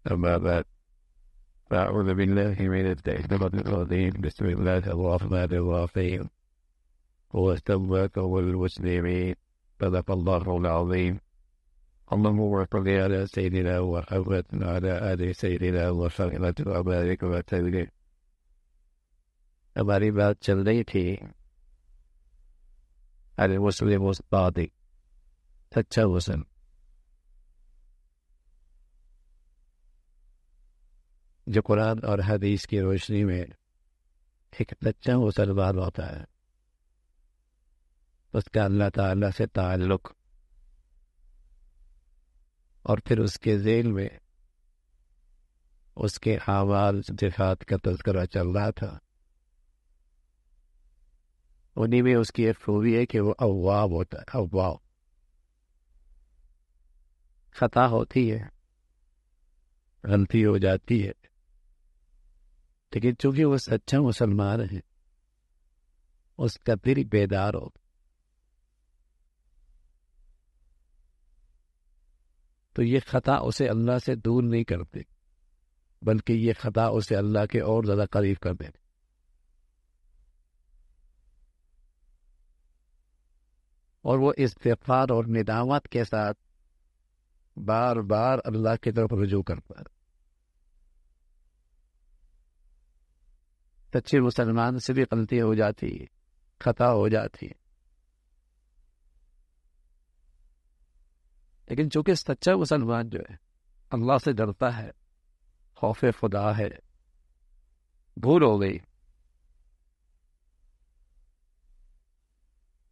أما بعد فأعوذ بالله من الشيطان الرجيم بسم الله الرحمن الرحيم واستوى والمسلمين صدق الله العظيم اللهم صل على سيدنا محمد وعلى آل سيدنا محمد وبارك وسلم. ہماری بات چل رہی تھی المسلم الصادق، سچا مسلم. جو قرآن اور حدیث کی روشنی میں ایک سچا مسلمان ہوتا ہے، اس کا اللہ تعالیٰ سے تعلق، اور پھر اس کے ذیل میں اس کے اعمال صفات کا تذکرہ چل رہا تھا. انہی میں اس کی ایک خوبی ہے کہ وہ اواب ہوتا ہے. اواب، خطا ہوتی ہے، غلطی ہو جاتی ہے، لیکن چونکہ وہ سچا مسلمان ہے، اس کا دل بیدار ہو، تو یہ خطا اسے اللہ سے دور نہیں کرتے، بلکہ یہ خطا اسے اللہ کے اور زیادہ قریب کر دیتے. اور وہ استغفار اور ندامت کے ساتھ بار بار اللہ کی طرف رجوع کرتا ہے. سچے مسلمان سے بھی غلطی ہو جاتی ہے، خطا ہو جاتی ہے، لیکن چونکہ سچا مسلمان جو ہے اللہ سے ڈرتا ہے، خوف خدا ہے، بھول ہو گئی،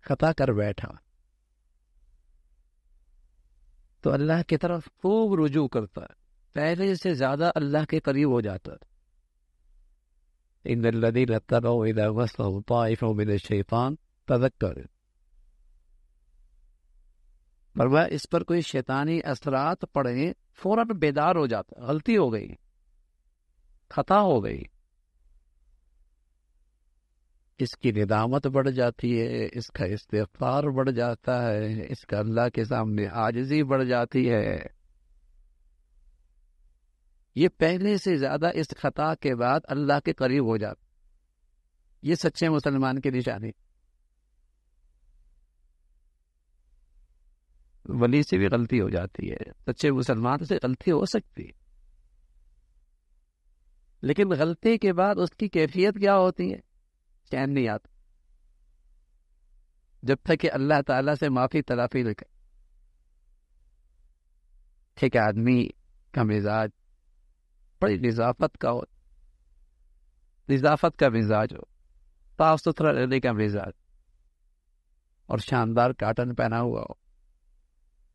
خطا کر بیٹھا، تو اللہ کی طرف خوب رجوع کرتا ہے، پہلے سے زیادہ اللہ کے قریب ہو جاتا ہے. ان الذین اتقوا اذا مسهم طائف من الشیطان تذکروا، فرمایا اس پر کوئی شیطانی اثرات پڑے فوراً بیدار ہو جاتا. غلطی ہو گئی، خطا ہو گئی، اس کی ندامت بڑھ جاتی ہے، اس کا استغفار بڑھ جاتا ہے، اس کا اللہ کے سامنے عاجزی بڑھ جاتی ہے. یہ پہلے سے زیادہ اس خطا کے بعد اللہ کے قریب ہو جاتا. یہ سچے مسلمان کی نشانی. ولی سے بھی غلطی ہو جاتی ہے، سچے مسلمان سے غلطی ہو سکتی ہے، لیکن غلطی کے بعد اس کی کیفیت کیا ہوتی ہے؟ چین نہیں آتا جب تک کہ اللہ تعالیٰ سے معافی تلافی نہ کرے. ایک آدمی کا مزاج بڑی نظافت کا ہو، نظافت کا مزاج ہو، صاف ستھرا رہنے کا مزاج، اور شاندار کاٹن پہنا ہوا ہو،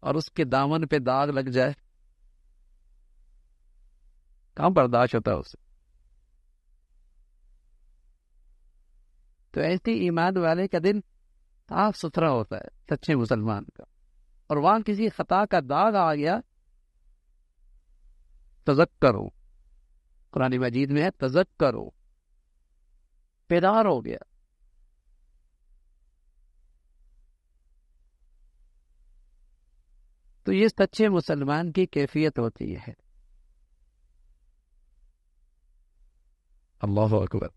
اور اس کے دامن پہ داغ لگ جائے، کہاں برداشت ہوتا ہے اسے؟ تو ایسے ایمان والے کا دل صاف ستھرا ہوتا ہے، سچے مسلمان کا، اور وہاں کسی خطا کا داغ آ گیا، تذکرو، قرآن مجید میں ہے تذکرو، بیدار ہو گیا. تو یہ سچے مسلمان کی کیفیت ہوتی ہے. اللہ اکبر.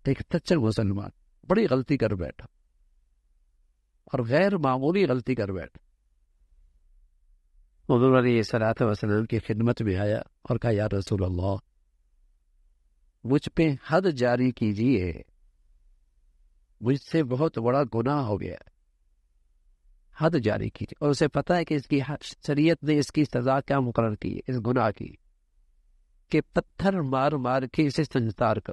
ایک سچا مسلمان بڑی غلطی کر بیٹھا، اور غیر معمولی غلطی کر بیٹھا، حضور علیہ الصلوۃ والسلام کی خدمت میں آیا اور کہا یا رسول اللہ، مجھ پہ حد جاری کیجیے، مجھ سے بہت بڑا گناہ ہو گیا، حد جاری کیجیے. اور اسے پتہ ہے کہ اس کی شریعت نے اس کی سزا کیا مقرر کی ہے اس گناہ کی، کہ پتھر مار مار کے اسے سنجار کر.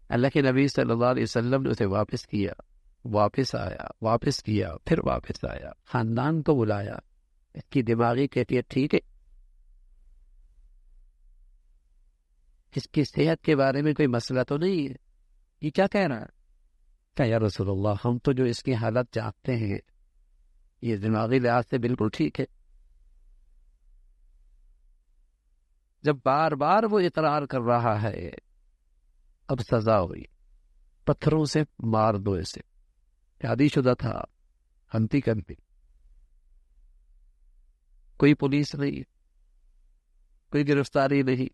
اللہ کے نبی صلی اللہ علیہ وسلم نے اسے واپس کیا، واپس آیا، واپس کیا، پھر واپس آیا، خاندان کو بلایا، اس کی دماغی کیفیت ٹھیک ہے، اس کی صحت کے بارے میں کوئی مسئلہ تو نہیں ہے، یہ کیا کہہ رہا ہے؟ کہ یا رسول اللہ، ہم تو جو اس کی حالت جانتے ہیں یہ دماغی لحاظ سے بالکل ٹھیک ہے. جب بار بار وہ اقرار کر رہا ہے، اب سزا ہوئی، پتھروں سے مار دو اسے. شادی شدہ تھا، ہنتی کرتی، کوئی پولیس نہیں، کوئی گرفتاری نہیں،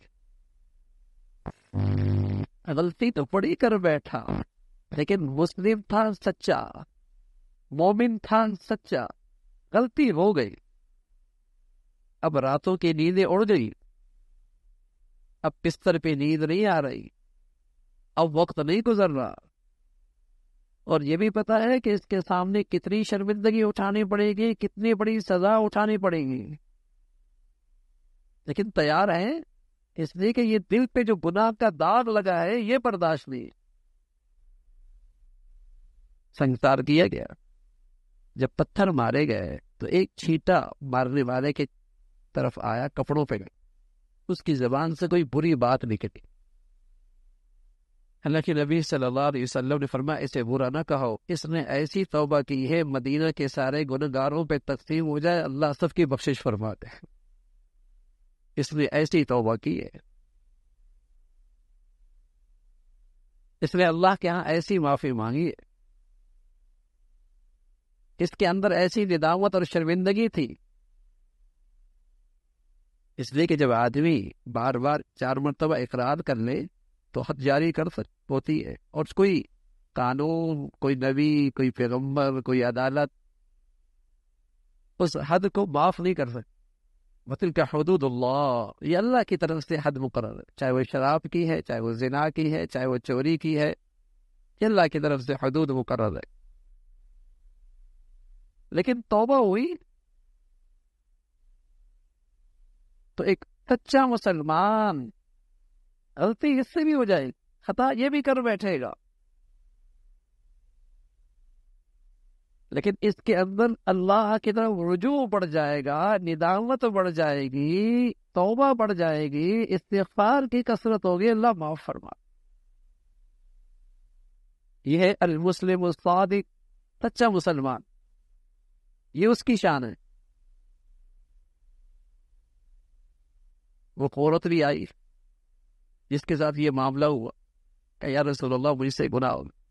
غلطی تو بڑی کر بیٹھا، لیکن مسلم تھا سچا، مومن تھا سچا، غلطی ہو گئی، اب راتوں کی نیندیں اڑ گئی، اب بستر پہ نیند نہیں آ رہی، اب وقت نہیں گزر رہا، اور یہ بھی پتا ہے کہ اس کے سامنے کتنی شرمندگی اٹھانی پڑے گی، کتنی بڑی سزا اٹھانی پڑے گی، لیکن تیار ہے اس لیے کہ یہ دل پہ جو گناہ کا داغ لگا ہے یہ برداشت نہیں۔ سنسار کیا گیا، جب پتھر مارے گئے تو ایک چھینٹا مارنے والے کے طرف آیا، کپڑوں پہ گئے، اس کی زبان سے کوئی بری بات نکلی، حالانکہ نبی صلی اللہ علیہ وسلم نے فرمایا اسے برا نہ کہو، اس نے ایسی توبہ کی ہے مدینہ کے سارے گنہگاروں پہ تقسیم ہو جائے، اللہ سب کی بخشش فرما دے، اس نے ایسی توبہ کی ہے، اس نے اللہ کے ہاں ایسی معافی مانگی ہے، اس کے اندر ایسی ندامت اور شرمندگی تھی۔ اس لیے کہ جب آدمی بار بار 4 مرتبہ اقرار کر لے تو حد جاری کر ہوتی ہے، اور کوئی قانون، کوئی نبی، کوئی پیغمبر، کوئی عدالت اس حد کو معاف نہیں کر سکتی۔ وَتِلْكَ حُدُودُ اللَّهِ، یہ اللہ کی طرف سے حد مقرر ہے، چاہے وہ شراب کی ہے، چاہے وہ زنا کی ہے، چاہے وہ چوری کی ہے، یہ اللہ کی طرف سے حدود مقرر ہے۔ لیکن توبہ ہوئی تو ایک سچا مسلمان غلطی اس سے بھی ہو جائے، خطا یہ بھی کر بیٹھے گا، لیکن اس کے اندر اللہ کی طرف رجوع بڑھ جائے گا، ندامت بڑھ جائے گی، توبہ بڑھ جائے گی، استغفار کی کثرت ہوگی، اللہ معاف فرما۔ یہ ہے المسلم الصادق، سچا مسلمان، یہ اس کی شان ہے۔ وہ عورت بھی آئی جس کے ساتھ یہ معاملہ ہوا کہ یا رسول اللہ مجھ سے گناہ ہو گیا،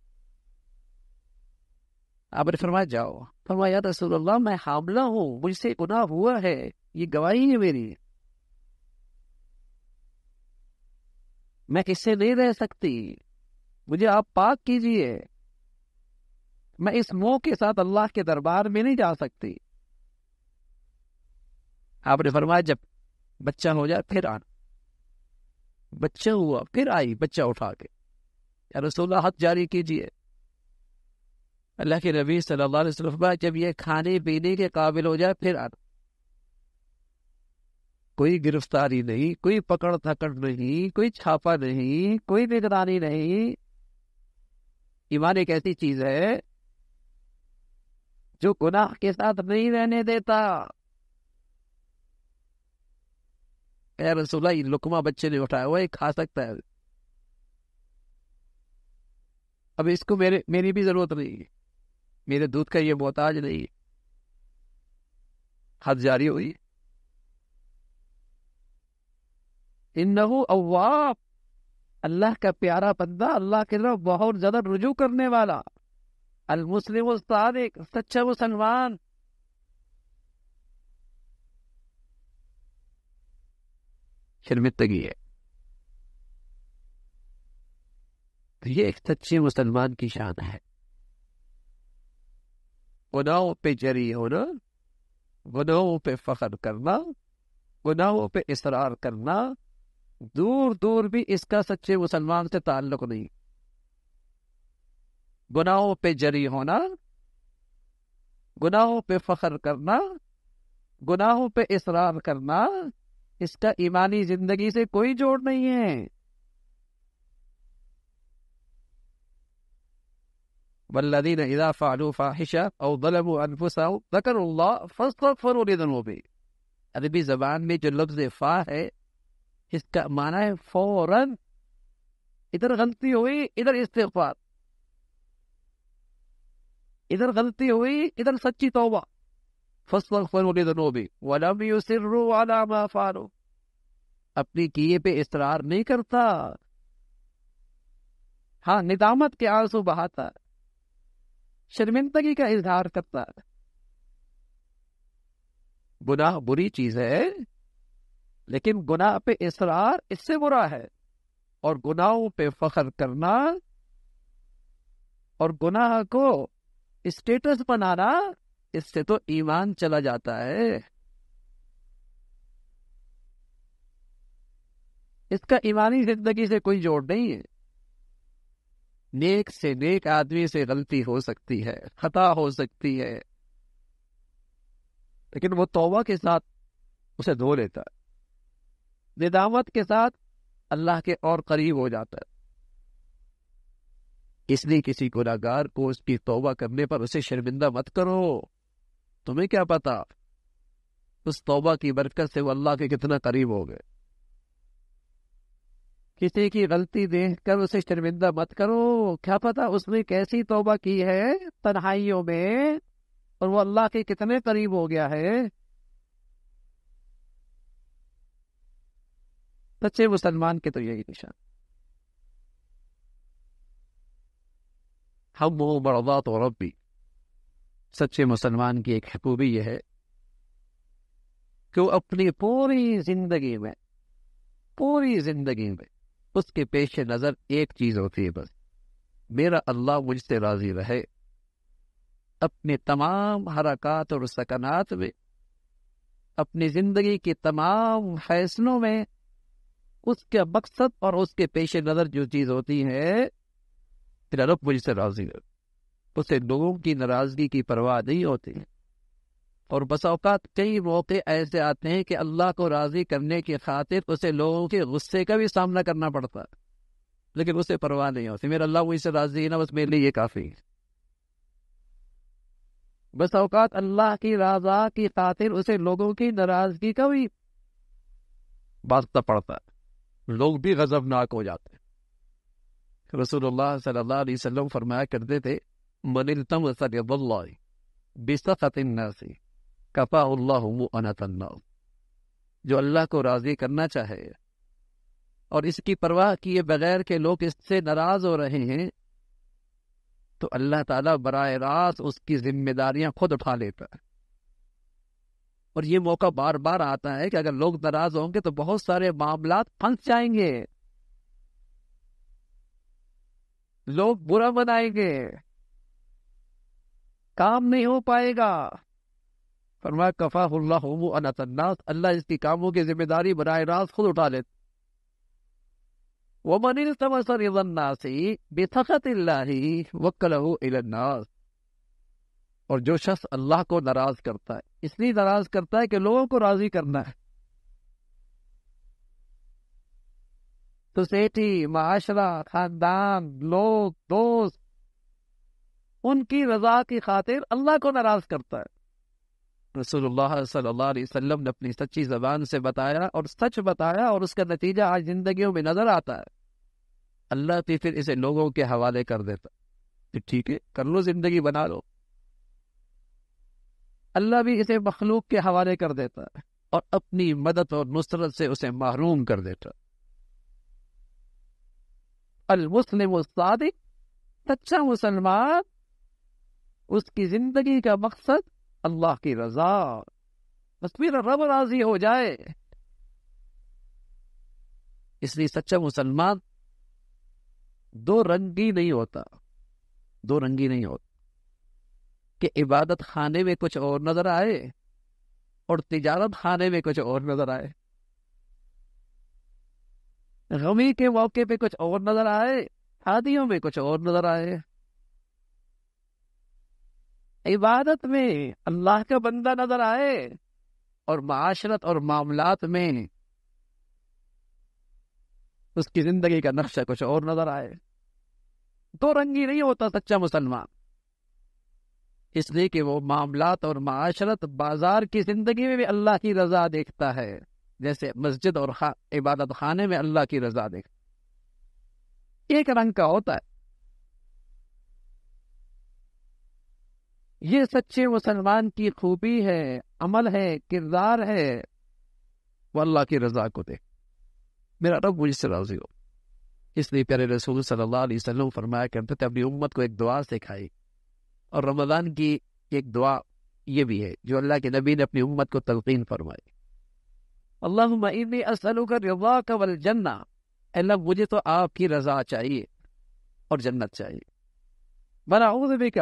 آپ نے فرمایا جاؤ، فرمایا یا رسول اللہ میں حاملہ ہوں، مجھ سے گناہ ہوا ہے، یہ گواہی ہے میری، میں کس سے نہیں رہ سکتی، مجھے آپ پاک کیجئے، میں اس منہ کے ساتھ اللہ کے دربار میں نہیں جا سکتی۔ آپ نے فرمایا جب بچہ ہو جائے پھر آنا، بچہ ہوا پھر آئی بچہ اٹھا کے، یا رسول اللہ حد جاری کیجئے۔ اللہ کے نبی صلی اللہ علیہ وسلم جب یہ کھانے پینے کے قابل ہو جائے پھر آنا، کوئی گرفتاری نہیں، کوئی پکڑ دھکڑ نہیں، کوئی چھاپا نہیں، کوئی نگرانی نہیں۔ ایمان ایک ایسی چیز ہے جو گناہ کے ساتھ نہیں رہنے دیتا۔ اے رسول اللہ یہ لقمہ بچے نے اٹھایا ہوا، یہ کھا سکتا ہے، اب اس کو میری بھی ضرورت نہیں ہے، میرے دودھ کا یہ محتاج نہیں ہے۔ حد جاری ہوئی۔ انہو اواب، اللہ کا پیارا بندہ، اللہ کی طرف بہت زیادہ رجوع کرنے والا، المسلم الصادق، سچا مسلمان۔ شرمندگی ہے، یہ ایک سچے مسلمان کی شان ہے۔ گناہوں پہ جری ہونا، گناہوں پہ فخر کرنا، گناہوں پہ اصرار کرنا، دور دور بھی اس کا سچے مسلمان سے تعلق نہیں۔ گناہوں پہ جری ہونا، گناہوں پہ فخر کرنا، گناہوں پہ اصرار کرنا، اس کا ایمانی زندگی سے کوئی جوڑ نہیں ہے۔ والذین اذا فعلوا فاحشہ او ظلموا انفسهم ذکروا اللہ فاستغفروا لذنوبہم۔ عربی زبان میں جو لفظ فا ہے اس کا معنی ہے فوراً، ادھر غلطی ہوئی ادھر استغفار، ادھر غلطی ہوئی ادھر سچی توبہ، فاستغفروا لذنوبہم ولم یصروا علی ما فعلوا، اپنی کیے پہ اصرار نہیں کرتا، ہاں ندامت کے آنسو بہاتا، شرمندگی کا اظہار کرتا، گناہ بری چیز ہے، لیکن گناہ پہ اصرار اس سے برا ہے، اور گناہوں پہ فخر کرنا اور گناہ کو اسٹیٹس بنانا، اس سے تو ایمان چلا جاتا ہے۔ اس کا ایمانی زندگی سے کوئی جوڑ نہیں ہے۔ نیک سے نیک آدمی سے غلطی ہو سکتی ہے، خطا ہو سکتی ہے، لیکن وہ توبہ کے ساتھ اسے دھو لیتا ہے، ندامت کے ساتھ اللہ کے اور قریب ہو جاتا ہے۔ اس لیے کسی گناہگار کو اس کی توبہ کرنے پر اسے شرمندہ مت کرو۔ تمہیں کیا پتا اس توبہ کی برکت سے وہ اللہ کے کتنا قریب ہو گئے۔ کسی کی غلطی دیکھ کر اسے شرمندہ مت کرو، کیا پتا اس نے کیسی توبہ کی ہے تنہائیوں میں، اور وہ اللہ کے کتنے قریب ہو گیا ہے۔ سچے مسلمان کے تو یہی نشان۔ ہم وہ مرضات و ربی، سچے مسلمان کی ایک خوبی یہ ہے کہ وہ اپنی پوری زندگی میں اس کے پیش نظر ایک چیز ہوتی ہے، بس میرا اللہ مجھ سے راضی رہے۔ اپنے تمام حرکات اور سکنات میں، اپنی زندگی کے تمام فیصلوں میں اس کا مقصد اور اس کے پیش نظر جو چیز ہوتی ہے، میرا رب مجھ سے راضی رہے۔ اسے لوگوں کی ناراضگی کی پرواہ نہیں ہوتی، اور بس اوقات کئی موقع ایسے آتے ہیں کہ اللہ کو راضی کرنے کی خاطر اسے لوگوں کے غصے کا بھی سامنا کرنا پڑتا ہے، لیکن اسے پرواہ نہیں ہوتی۔ میرا اللہ مجھ سے راضی ہے نا، بس میرے لیے یہ کافی ہے۔ بس اوقات اللہ کی رضا کی خاطر اسے لوگوں کی ناراضگی کا بھی واسطہ پڑتا ہے، لوگ بھی غضبناک ہو جاتے ہیں۔ رسول اللہ صلی اللہ علیہ وسلم فرمایا کرتے تھے، من التمس رضا اللہ بسخط الناس کفاہ اللہ مؤنۃ الناس۔ جو اللہ کو راضی کرنا چاہے اور اس کی پرواہ کیے بغیر کہ لوگ اس سے ناراض ہو رہے ہیں، تو اللہ تعالیٰ براہ راست اس کی ذمہ داریاں خود اٹھا لیتا ہے۔ اور یہ موقع بار بار آتا ہے کہ اگر لوگ ناراض ہوں گے تو بہت سارے معاملات پھنس جائیں گے، لوگ برا منائیں گے، کام نہیں ہو پائے گا۔ فرمایا کفاہ اللہ مؤنۃ الناس، اللہ اس کی کاموں کی ذمہ داری براہ راست خود اٹھا لیتا۔ وَمَنِ الْتَمَسَ رِضَى النَّاسِ بِسَخَطِ اللَّهِ وَكَّلَهُ إِلَى النَّاسِ۔ اور جو شخص اللہ کو ناراض کرتا ہے، اس لیے ناراض کرتا ہے کہ لوگوں کو راضی کرنا ہے، سوسائٹی، معاشرہ، خاندان، لوگ، دوست، ان کی رضا کی خاطر اللہ کو ناراض کرتا ہے۔ رسول اللہ صلی اللہ علیہ وسلم نے اپنی سچی زبان سے بتایا اور سچ بتایا، اور اس کا نتیجہ آج زندگیوں میں نظر آتا ہے۔ اللہ بھی پھر اسے لوگوں کے حوالے کر دیتا کہ ٹھیک ہے، کر لو، زندگی بنا لو۔ اللہ بھی اسے مخلوق کے حوالے کر دیتا ہے اور اپنی مدد اور نصرت سے اسے محروم کر دیتا۔ المسلم الصادق، سچا مسلمان، اس کی زندگی کا مقصد اللہ کی رضا، بس میرا رب راضی ہو جائے۔ اس لیے سچا مسلمان دو رنگی نہیں ہوتا کہ عبادت خانے میں کچھ اور نظر آئے اور تجارت خانے میں کچھ اور نظر آئے، غمی کے موقع پہ کچھ اور نظر آئے، شادیوں میں کچھ اور نظر آئے۔ عبادت میں اللہ کا بندہ نظر آئے اور معاشرت اور معاملات میں اس کی زندگی کا نقشہ کچھ اور نظر آئے۔ دو رنگی نہیں ہوتا سچا مسلمان، اس لیے کہ وہ معاملات اور معاشرت، بازار کی زندگی میں بھی اللہ کی رضا دیکھتا ہے، جیسے مسجد اور عبادت خانے میں اللہ کی رضا دیکھتا، ایک رنگ کا ہوتا ہے۔ یہ سچے مسلمان کی خوبی ہے، عمل ہے، کردار ہے، وہ اللہ کی رضا کو دیکھ، میرا رب مجھ سے راضی ہو۔ اس لیے پیارے رسول صلی اللہ علیہ وسلم فرمایا کرتے تھے، اپنی امت کو ایک دعا سکھائی، اور رمضان کی ایک دعا یہ بھی ہے جو اللہ کے نبی نے اپنی امت کو تلقین فرمائی. اللہم انی اسألک رضاک والجنہ، اللہ مجھے تو آپ کی رضا چاہیے اور جنت چاہیے. ونعوذ بک،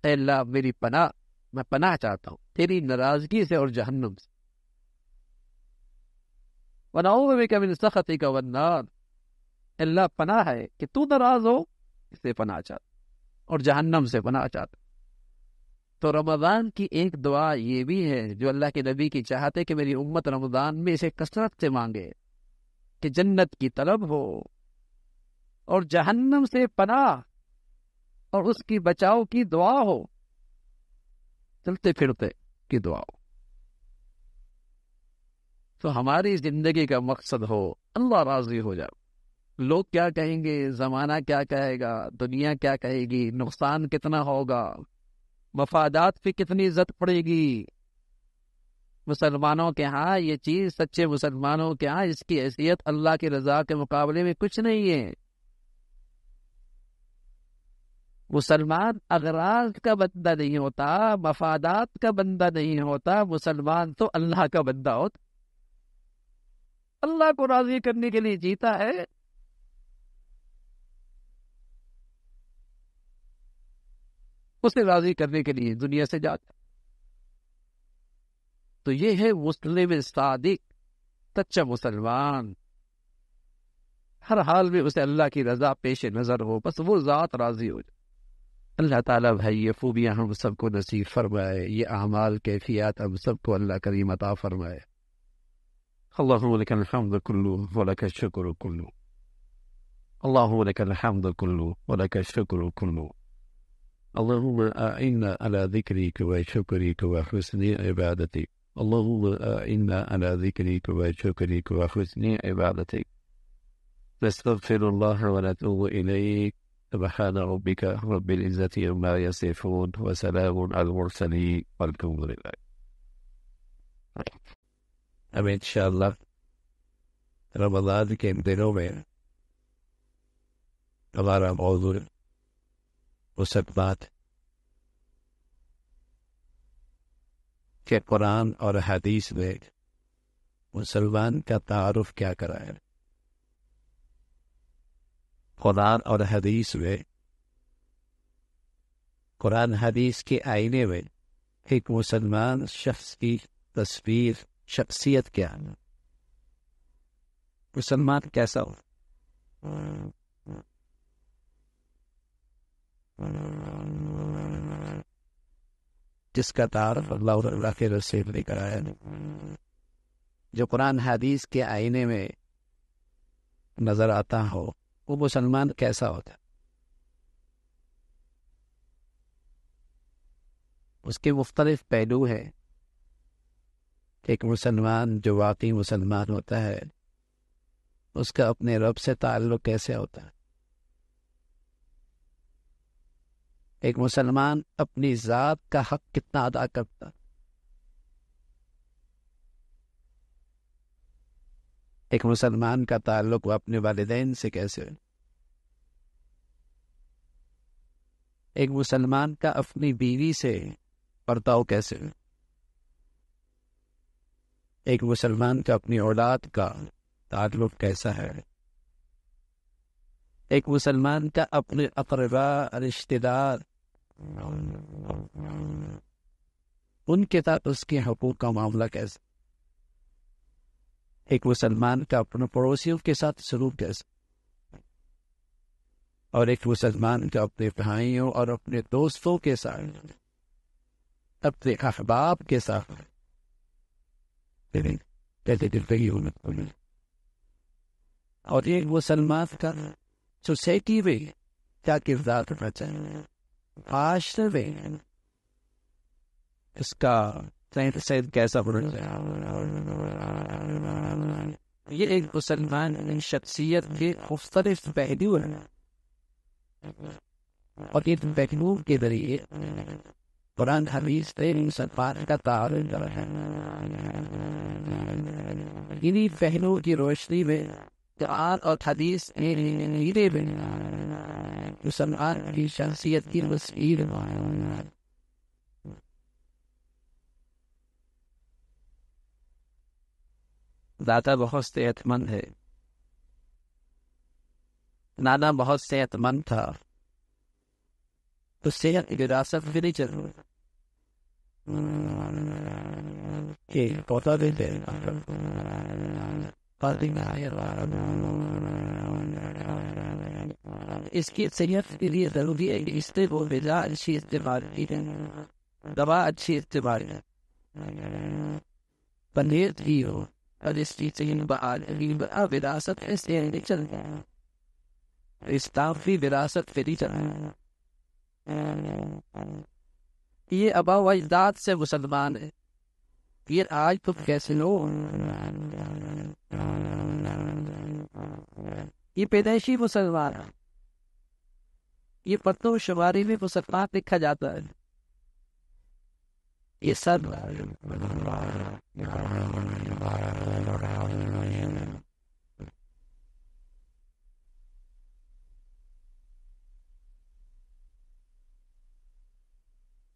اے اللہ میری پناہ، میں پناہ چاہتا ہوں تیری ناراضگی سے اور جہنم سے. ونعوذ بک من سخطک والنار، اللہ پناہ ہے کہ تو ناراض ہو، اس سے پناہ چاہتا اور جہنم سے پناہ چاہتا. تو رمضان کی ایک دعا یہ بھی ہے جو اللہ کے نبی کی چاہتے کہ میری امت رمضان میں اسے کثرت سے مانگے کہ جنت کی طلب ہو اور جہنم سے پناہ اور اس کی بچاؤ کی دعا ہو، چلتے پھرتے کی دعا ہو. تو ہماری زندگی کا مقصد ہو اللہ راضی ہو جائے. لوگ کیا کہیں گے، زمانہ کیا کہے گا، دنیا کیا کہے گی، نقصان کتنا ہوگا، مفادات پہ کتنی عزت پڑے گی. مسلمانوں کے ہاں یہ چیز، سچے مسلمانوں کے ہاں اس کی حیثیت اللہ کی رضا کے مقابلے میں کچھ نہیں ہے. مسلمان اغراض کا بندہ نہیں ہوتا، مفادات کا بندہ نہیں ہوتا، مسلمان تو اللہ کا بندہ ہوتا، اللہ کو راضی کرنے کے لیے جیتا ہے. اسے راضی کرنے کے لیے دنیا سے جاتا. تو یہ ہے مسلم صادق، سچا مسلمان. ہر حال میں اسے اللہ کی رضا پیش نظر ہو، بس وہ ذات راضی ہو جائے. اللہ تعالیٰ بھائی یہ خوبیاں ہم سب کو نصیب فرمائے، یہ اعمال کیفیات ہم سب کو اللہ کریم عطا فرمائے. اللہم لک الحمد کلو ولک الشکر کلو، اللہم لک الحمد کلو ولک الشکر کلو. اللہم اعنا علی ذکرک و شکرک و حسن عبادتک، اللہم اعنا علی ذکرک و شکرک و حسن عبادتک. نستغفر اللہ ونتوب الیک. سبحان ربک رب العزت عما یصفون وسلام علی المرسلین والحمد للہ. اب انشاءاللہ رمضان کے دنوں میں ہمارا موضوع مسلمان کہ قرآن اور حدیث میں مسلمان کا تعارف کیا کرائے. قرآن اور حدیث میں، قرآن حدیث کے آئینے میں ایک مسلمان شخص کی تصویر، شخصیت کیا ہے، مسلمان کیسا ہو. جس کا تعارف اللہ اور اللہ کے رسول نے کرایا، جو قرآن حدیث کے آئینے میں نظر آتا ہو، وہ مسلمان کیسا ہوتا ہے. اس کے مختلف پہلو ہیں. ایک مسلمان جو واقعی مسلمان ہوتا ہے، اس کا اپنے رب سے تعلق کیسے ہوتا ہے. ایک مسلمان اپنی ذات کا حق کتنا ادا کرتا ہے. ایک مسلمان کا تعلق وہ اپنے والدین سے کیسے ہے. ایک مسلمان کا اپنی بیوی سے برتاؤ کیسے ہے. ایک مسلمان کا اپنی اولاد کا تعلق کیسا ہے. ایک مسلمان کا اپنے اقرباء، رشتہ دار، ان کے ساتھ اس کے حقوق کا معاملہ کیسا. ایک مسلمان کا اپنے پڑوسیوں کے ساتھ سلوک کیسا. اور ایک مسلمان کا اپنے بھائیوں اور اپنے دوستوں کے ساتھ، اپنے احباب کے ساتھ اور ایک مسلمان کا سوسائٹی میں کیا کردار کرنا چاہیے. معاشرے میں اس کا سید کیسا ہونا چاہیے. یہ ایک مسلمان شخصیت کے مختلف پہلو ہیں، اور یہ پہلو کے ذریعے قرآن حدیث سے مسلمان کا تعارف ہے. انہی پہلو کی روشنی میں قرآن اور حدیث مسلمان کی شخصیت کی تصویر دادا بہت صحت مند ہے، نانا بہت صحت مند تھا، تو صحت کی وراثت بھی نہیں چل پوتا دیتے اس کی صحت کے لیے ضروری ہے کہ اس سے وہ غذا اچھی استعمال کی جائے، دوا اچھی استعمال ہے، پرہیز بھی ہو، اور اس کی صحیح بحال وراثت ایسے نہیں چل رہا، اسلام بھی وراثت پہ نہیں چل رہا۔ یہ آبا و اجداد سے مسلمان ہے، یہ آج تم کیسے لو، یہ پیدائشی مسلمان ہے، یہ پتوں شماری میں مسلمان لکھا جاتا ہے، یہ سب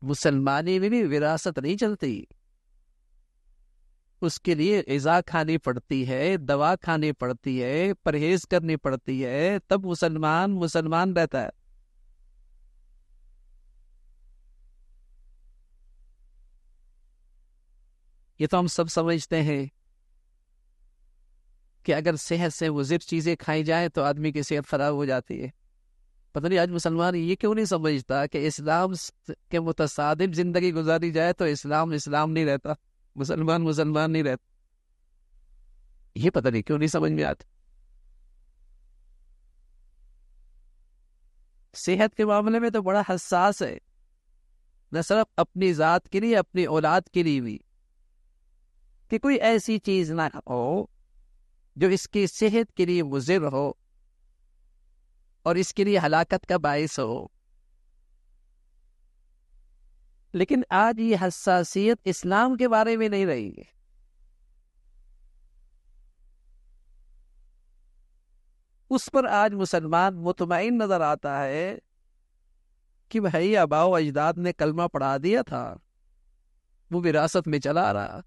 مسلمانی میں بھی وراثت نہیں چلتی، اس کے لیے غذا کھانی پڑتی ہے، دوا کھانی پڑتی ہے، پرہیز کرنی پڑتی ہے، تب مسلمان رہتا ہے۔ یہ تو ہم سب سمجھتے ہیں کہ اگر صحت سے مضر چیزیں کھائی جائیں تو آدمی کی صحت خراب ہو جاتی ہے۔ پتہ نہیں آج مسلمان یہ کیوں نہیں سمجھتا کہ اسلام کے متصادم زندگی گزاری جائے تو اسلام نہیں رہتا، مسلمان نہیں رہتا۔ یہ پتہ نہیں کیوں نہیں سمجھ میں آتا۔ صحت کے معاملے میں تو بڑا حساس ہے، نہ صرف اپنی ذات کے لیے، اپنی اولاد کے لیے بھی، کہ کوئی ایسی چیز نہ ہو جو اس کی صحت کے لیے مضر ہو اور اس کے لیے ہلاکت کا باعث ہو۔ لیکن آج یہ حساسیت اسلام کے بارے میں نہیں رہی ہے۔ اس پر آج مسلمان مطمئن نظر آتا ہے کہ بھائی آبا و اجداد نے کلمہ پڑھا دیا تھا، وہ وراثت میں چلا رہا۔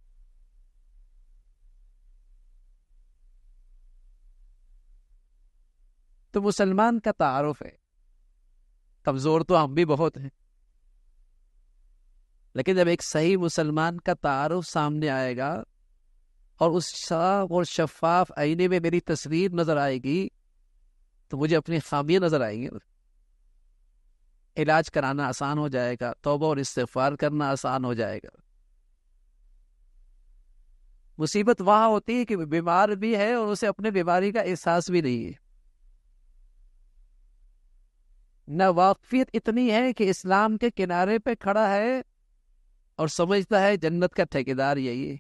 تو مسلمان کا تعارف ہے، کمزور تو ہم بھی بہت ہیں، لیکن جب ایک صحیح مسلمان کا تعارف سامنے آئے گا اور اس صاف اور شفاف آئینے میں میری تصویر نظر آئے گی تو مجھے اپنی خامیاں نظر آئیں گی، علاج کرانا آسان ہو جائے گا، توبہ اور استغفار کرنا آسان ہو جائے گا۔ مصیبت وہاں ہوتی ہے کہ بیمار بھی ہے اور اسے اپنے بیماری کا احساس بھی نہیں ہے، نہ واقفیت اتنی ہے کہ اسلام کے کنارے پہ کھڑا ہے اور سمجھتا ہے جنت کا ٹھیکیدار یہی ہے۔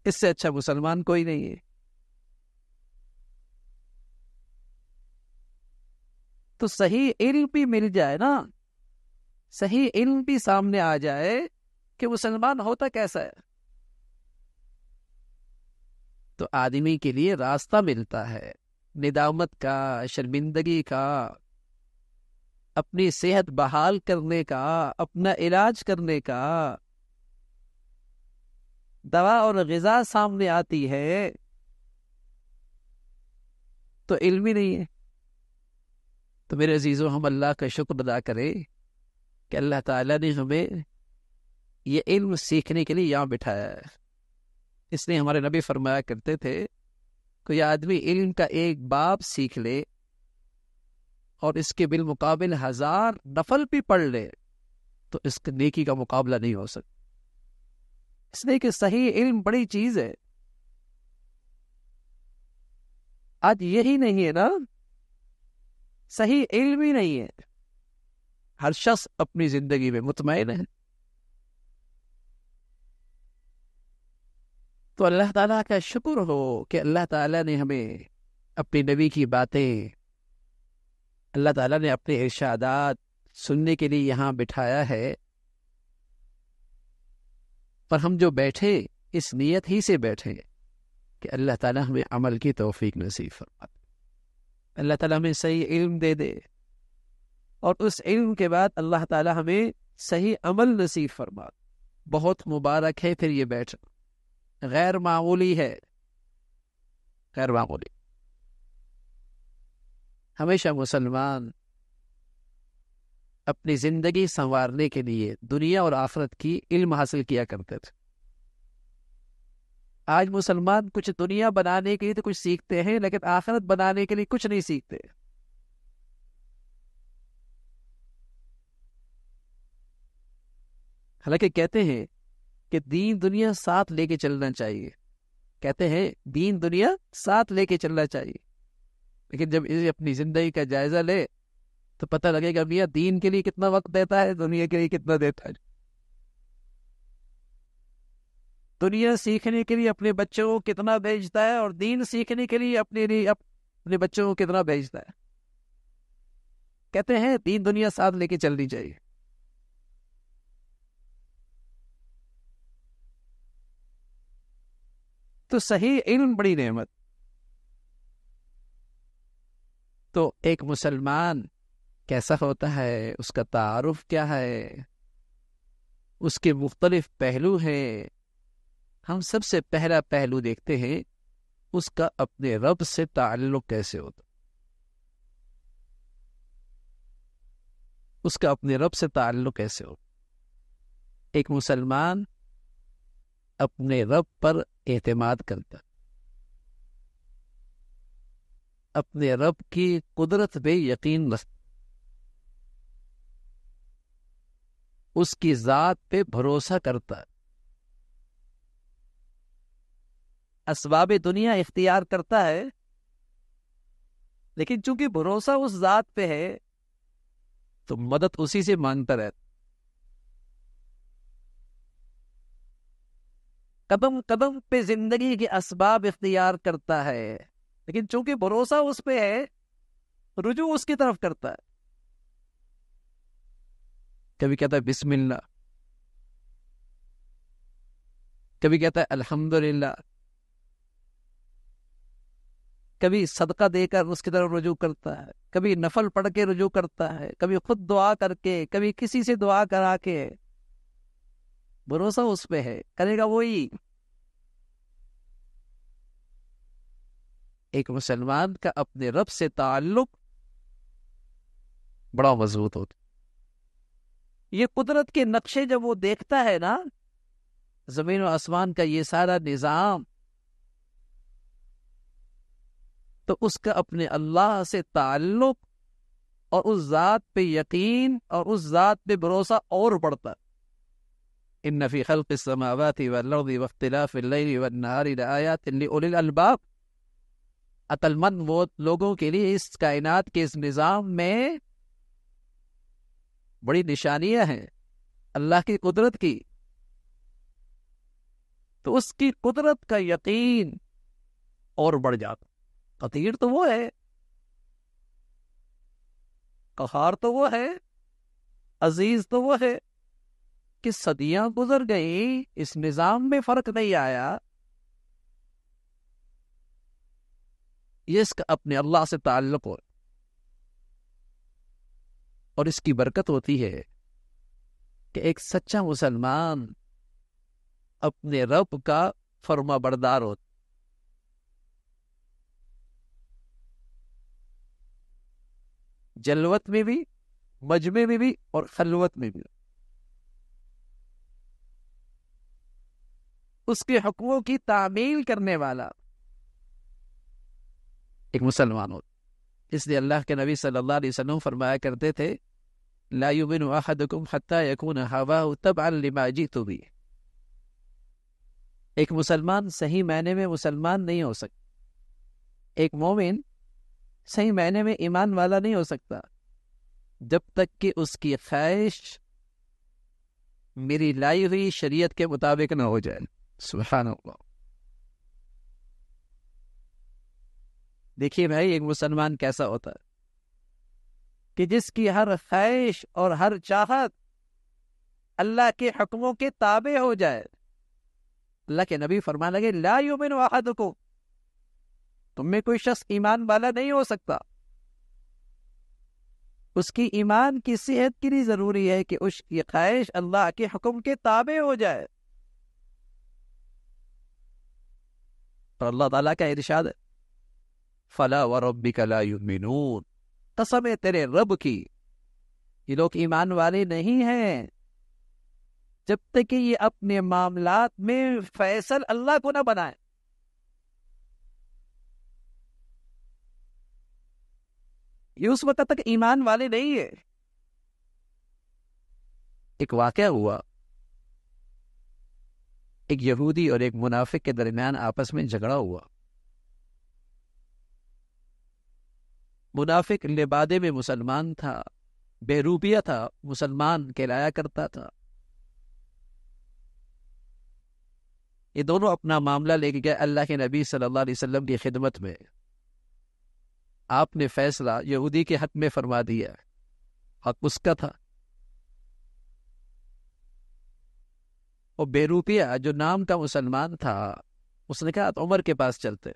اس سے اچھا مسلمان کوئی نہیں ہے۔ تو صحیح علم بھی مل جائے نا، صحیح علم بھی سامنے آ جائے کہ مسلمان ہوتا کیسا ہے، تو آدمی کے لیے راستہ ملتا ہے ندامت کا، شرمندگی کا، اپنی صحت بحال کرنے کا، اپنا علاج کرنے کا۔ دوا اور غذا سامنے آتی ہے تو علم ہی نہیں ہے۔ تو میرے عزیزوں، ہم اللہ کا شکر ادا کریں کہ اللہ تعالیٰ نے ہمیں یہ علم سیکھنے کے لیے یہاں بٹھایا ہے۔ اس لیے ہمارے نبی فرمایا کرتے تھے کوئی آدمی علم کا ایک باب سیکھ لے اور اس کے بالمقابل 1000 نفل بھی پڑھ لے تو اس کی نیکی کا مقابلہ نہیں ہو سکتا۔ اس لیے کہ صحیح علم بڑی چیز ہے۔ آج یہی نہیں ہے نا، صحیح علم ہی نہیں ہے، ہر شخص اپنی زندگی میں مطمئن ہے۔ تو اللہ تعالیٰ کا شکر ہو کہ اللہ تعالیٰ نے ہمیں اپنے نبی کی باتیں، اللہ تعالیٰ نے اپنے ارشادات سننے کے لیے یہاں بٹھایا ہے، پر ہم جو بیٹھے اس نیت ہی سے بیٹھے کہ اللہ تعالیٰ ہمیں عمل کی توفیق نصیب فرمائے، اللہ تعالیٰ ہمیں صحیح علم دے دے، اور اس علم کے بعد اللہ تعالیٰ ہمیں صحیح عمل نصیب فرمائے۔ بہت مبارک ہے پھر یہ بیٹھنا، غیر معمولی ہے، غیر معمولی۔ ہمیشہ مسلمان اپنی زندگی سنوارنے کے لیے دنیا اور آخرت کی علم حاصل کیا کرتے تھے۔ آج مسلمان کچھ دنیا بنانے کے لیے تو کچھ سیکھتے ہیں، لیکن آخرت بنانے کے لیے کچھ نہیں سیکھتے۔ حالانکہ کہتے ہیں کہ دین دنیا ساتھ لے کے چلنا چاہیے، کہتے ہیں دین دنیا ساتھ لے کے چلنا چاہیے، لیکن جب اسے اپنی زندگی کا جائزہ لے تو پتہ لگے گا میاں دین کے لیے کتنا وقت دیتا ہے، دنیا کے لیے کتنا دیتا ہے۔ دنیا سیکھنے کے لیے اپنے بچوں کو کتنا بھیجتا ہے، اور دین سیکھنے کے لیے اپنے بچوں کو کتنا بھیجتا ہے۔ کہتے ہیں دین دنیا ساتھ لے کے چلنی چاہیے۔ تو صحیح علم بڑی نعمت۔ تو ایک مسلمان کیسا ہوتا ہے، اس کا تعارف کیا ہے، اس کے مختلف پہلو ہیں۔ ہم سب سے پہلا پہلو دیکھتے ہیں اس کا اپنے رب سے تعلق کیسے ہوتا، اس کا اپنے رب سے تعلق کیسے ہوتا۔ ایک مسلمان اپنے رب پر اعتماد کرتا، اپنے رب کی قدرت پہ یقین رکھتا، اس کی ذات پہ بھروسہ کرتا، اسباب دنیا اختیار کرتا ہے، لیکن چونکہ بھروسہ اس ذات پہ ہے تو مدد اسی سے مانگتا رہتا، قدم قدم پہ زندگی کے اسباب اختیار کرتا ہے، لیکن چونکہ بھروسہ اس پہ ہے رجوع اس کی طرف کرتا ہے۔ کبھی کہتا ہے بسم اللہ، کبھی کہتا ہے الحمدللہ، کبھی صدقہ دے کر اس کی طرف رجوع کرتا ہے، کبھی نفل پڑھ کے رجوع کرتا ہے، کبھی خود دعا کر کے، کبھی کسی سے دعا کرا کے۔ بھروسہ اس پہ ہے، کرے گا وہی۔ ایک مسلمان کا اپنے رب سے تعلق بڑا مضبوط ہوتا۔ یہ قدرت کے نقشے جب وہ دیکھتا ہے نا، زمین و آسمان کا یہ سارا نظام، تو اس کا اپنے اللہ سے تعلق اور اس ذات پہ یقین اور اس ذات پہ بھروسہ اور بڑھتا۔ ان فی خلق السماوات والارض واختلاف اللیل والنہار لآیات لأولی الالباب۔ عقل مند وہ لوگوں کے لیے اس کائنات کے اس نظام میں بڑی نشانیاں ہیں اللہ کی قدرت کی، تو اس کی قدرت کا یقین اور بڑھ جاتا۔ قدیر تو وہ ہے، قہار تو وہ ہے، عزیز تو وہ ہے، کہ صدیاں گزر گئی اس نظام میں فرق نہیں آیا۔ یہ اس کا اپنے اللہ سے تعلق ہو، اور اس کی برکت ہوتی ہے کہ ایک سچا مسلمان اپنے رب کا فرما بردار ہوتا، جلوت میں بھی، مجمع میں بھی، اور خلوت میں بھی اس کے حقوق کی تعمیل کرنے والا ایک مسلمان ہوتا۔ اس لیے اللہ کے نبی صلی اللہ علیہ وسلم فرمایا کرتے تھے لا یؤمن احدکم حتی یکون ہواہ تبعا لما جئت بہ۔ ایک مسلمان صحیح معنی میں مسلمان نہیں ہو سکتا، ایک مومن صحیح معنی میں ایمان والا نہیں ہو سکتا جب تک کہ اس کی خواہش میری لائی ہوئی شریعت کے مطابق نہ ہو جائے۔ سبحان اللہ۔ دیکھیے بھائی ایک مسلمان کیسا ہوتا ہے کہ جس کی ہر خواہش اور ہر چاہت اللہ کے حکموں کے تابع ہو جائے۔ اللہ کے نبی فرمانے لگے لا یؤمن احدکم، تم میں کوئی شخص ایمان والا نہیں ہو سکتا، اس کی ایمان کی صحت کے لیے ضروری ہے کہ اس کی خواہش اللہ کے حکم کے تابع ہو جائے۔ اور اللہ تعالیٰ کا ارشاد ہے فلا وربک لا یؤمنون، قسم ہے تیرے رب کی یہ لوگ ایمان والے نہیں ہیں جب تک کہ یہ اپنے معاملات میں فیصل اللہ کو نہ بنائے. یہ اس وقت تک ایمان والے نہیں ہے. ایک واقعہ ہوا، ایک یہودی اور ایک منافق کے درمیان آپس میں جھگڑا ہوا. منافق لبادے میں مسلمان تھا، بے روپیہ تھا، مسلمان کہلایا کرتا تھا. یہ دونوں اپنا معاملہ لے کے گئے اللہ کے نبی صلی اللہ علیہ وسلم کی خدمت میں. آپ نے فیصلہ یہودی کے حق میں فرما دیا، حق اس کا تھا. وہ بے روپیہ جو نام کا مسلمان تھا، اس نے کہا عمر کے پاس چلتے.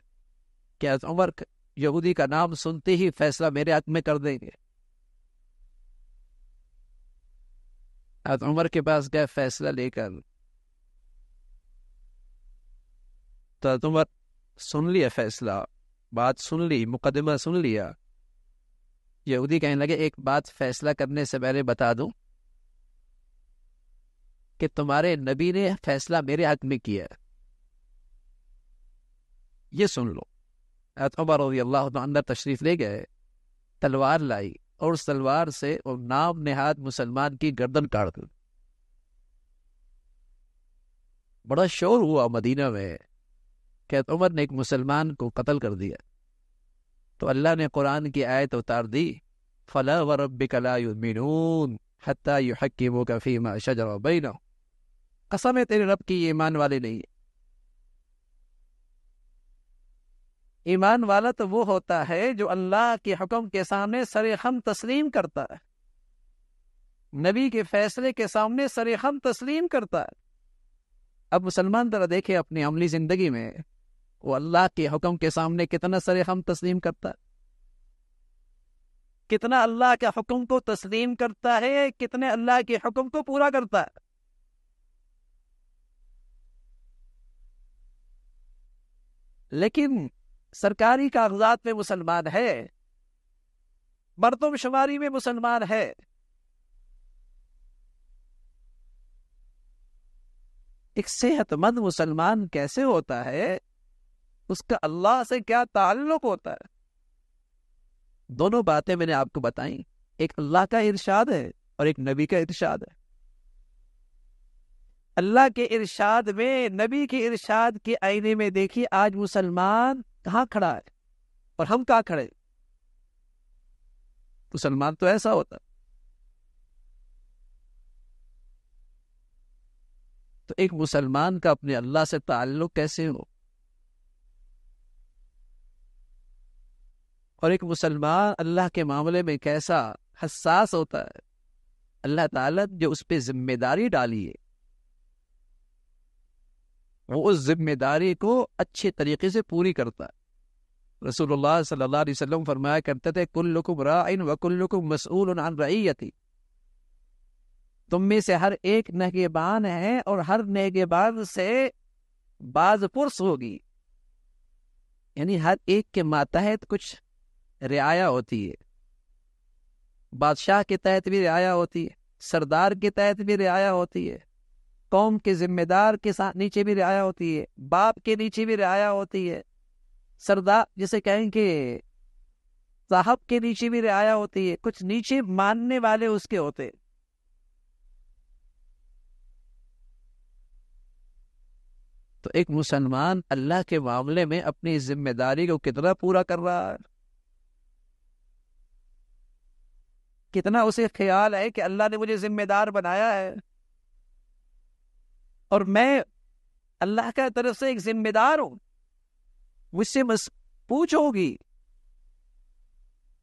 کیا عمر یہودی کا نام سنتے ہی فیصلہ میرے حق میں کر دیں گے؟ عمر کے پاس گئے فیصلہ لے کر. تو عمر سن لیا فیصلہ، بات سن لی، مقدمہ سن لیا. یہودی کہنے لگے ایک بات فیصلہ کرنے سے پہلے بتا دوں کہ تمہارے نبی نے فیصلہ میرے حق میں کیا ہے، یہ سن لو. عمر رضی اللہ عنہ اندر تشریف لے گئے، تلوار لائی اور اس تلوار سے وہ نام نہاد مسلمان کی گردن کاٹ دی. بڑا شور ہوا مدینہ میں کہ عمر نے ایک مسلمان کو قتل کر دیا. تو اللہ نے قرآن کی آیت اتار دی فلا وربک لا یؤمنون حتی یحکموک فیما شجر بینہم، قسم ہے تیرے رب کی یہ ایمان والے نہیں. ایمان والا تو وہ ہوتا ہے جو اللہ کے حکم کے سامنے سر خم تسلیم کرتا ہے، نبی کے فیصلے کے سامنے سر خم تسلیم کرتا ہے. اب مسلمان ذرا دیکھے اپنی عملی زندگی میں وہ اللہ کے حکم کے سامنے کتنا سر خم تسلیم کرتا ہے، کتنا اللہ کے حکم کو تسلیم کرتا ہے، کتنے اللہ کے حکم کو پورا کرتا ہے. لیکن سرکاری کاغذات میں مسلمان ہے، مردم شماری میں مسلمان ہے. ایک صحت مند مسلمان کیسے ہوتا ہے، اس کا اللہ سے کیا تعلق ہوتا ہے؟ دونوں باتیں میں نے آپ کو بتائیں، ایک اللہ کا ارشاد ہے اور ایک نبی کا ارشاد ہے. اللہ کے ارشاد میں، نبی کے ارشاد کے آئینے میں دیکھیے آج مسلمان کہاں کھڑا ہے اور ہم کہاں کھڑے. مسلمان تو ایسا ہوتا. تو ایک مسلمان کا اپنے اللہ سے تعلق کیسے ہو، اور ایک مسلمان اللہ کے معاملے میں کیسا حساس ہوتا ہے. اللہ تعالیٰ جو اس پہ ذمہ داری ڈالی ہے وہ اس ذمہ داری کو اچھے طریقے سے پوری کرتا ہے. رسول اللہ صلی اللہ علیہ وسلم فرمایا کرتے تھے کلکم راع وکلکم مسئول عن رعیتی، تم میں سے ہر ایک نگہبان ہے اور ہر نگہبان سے باز پرس ہوگی. یعنی ہر ایک کے ماتحت کچھ رعایا ہوتی ہے. بادشاہ کے تحت بھی رعایا ہوتی ہے، سردار کے تحت بھی رعایا ہوتی ہے، قوم کے ذمہ دار کے ساتھ نیچے بھی رعایا ہوتی ہے، باپ کے نیچے بھی رعایا ہوتی ہے، سردار جسے کہیں کہ صاحب کے نیچے بھی رعایا ہوتی ہے، کچھ نیچے ماننے والے اس کے ہوتے. تو ایک مسلمان اللہ کے معاملے میں اپنی ذمہ داری کو کتنا پورا کر رہا ہے، کتنا اسے خیال ہے کہ اللہ نے مجھے ذمہ دار بنایا ہے اور میں اللہ کا طرف سے ایک ذمہ دار ہوں، مجھ سے پوچھ ہوگی.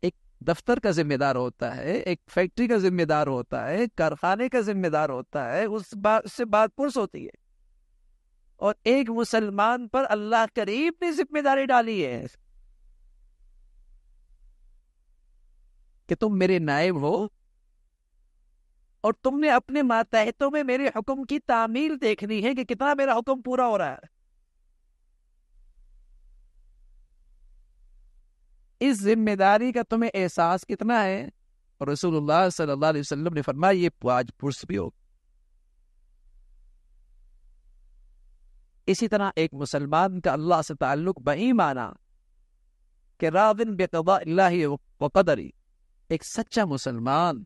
ایک دفتر کا ذمہ دار ہوتا ہے، ایک فیکٹری کا ذمہ دار ہوتا ہے، کارخانے کا ذمہ دار ہوتا ہے، اس سے بات پرس ہوتی ہے. اور ایک مسلمان پر اللہ کریم نے ذمہ داری ڈالی ہے کہ تم میرے نائب ہو اور تم نے اپنے ماتحتوں میں میرے حکم کی تعمیل دیکھنی ہے کہ کتنا میرا حکم پورا ہو رہا ہے. اس ذمہ داری کا تمہیں احساس کتنا ہے؟ اور رسول اللہ صلی اللہ علیہ وسلم نے فرمایا یہ آج پرس بھی ہو. اسی طرح ایک مسلمان کا اللہ سے تعلق بہی مانا کہ راضٍ بقضاء اللہ وقدری، ایک سچا مسلمان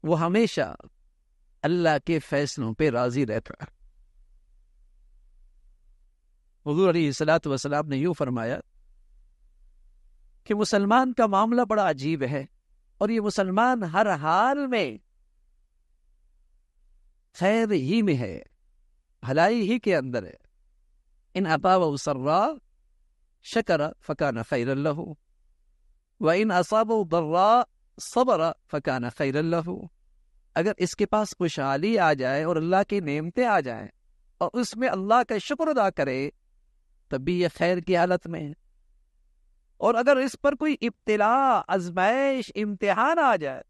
وہ ہمیشہ اللہ کے فیصلوں پہ راضی رہتا ہے. حضور علیہ الصلوۃ والسلام نے یوں فرمایا کہ مسلمان کا معاملہ بڑا عجیب ہے، اور یہ مسلمان ہر حال میں خیر ہی میں ہے، بھلائی ہی کے اندر ہے. ان اصابہ سراء شکر فکان خیرا لہ، وان اصابہ ضراء صبر فکان خیرا لہ. اگر اس کے پاس خوشحالی آ جائے اور اللہ کی نعمتیں آ جائیں اور اس میں اللہ کا شکر ادا کرے تب بھی یہ خیر کی حالت میں ہے. اور اگر اس پر کوئی ابتلاء، آزمائش، امتحان آ جائے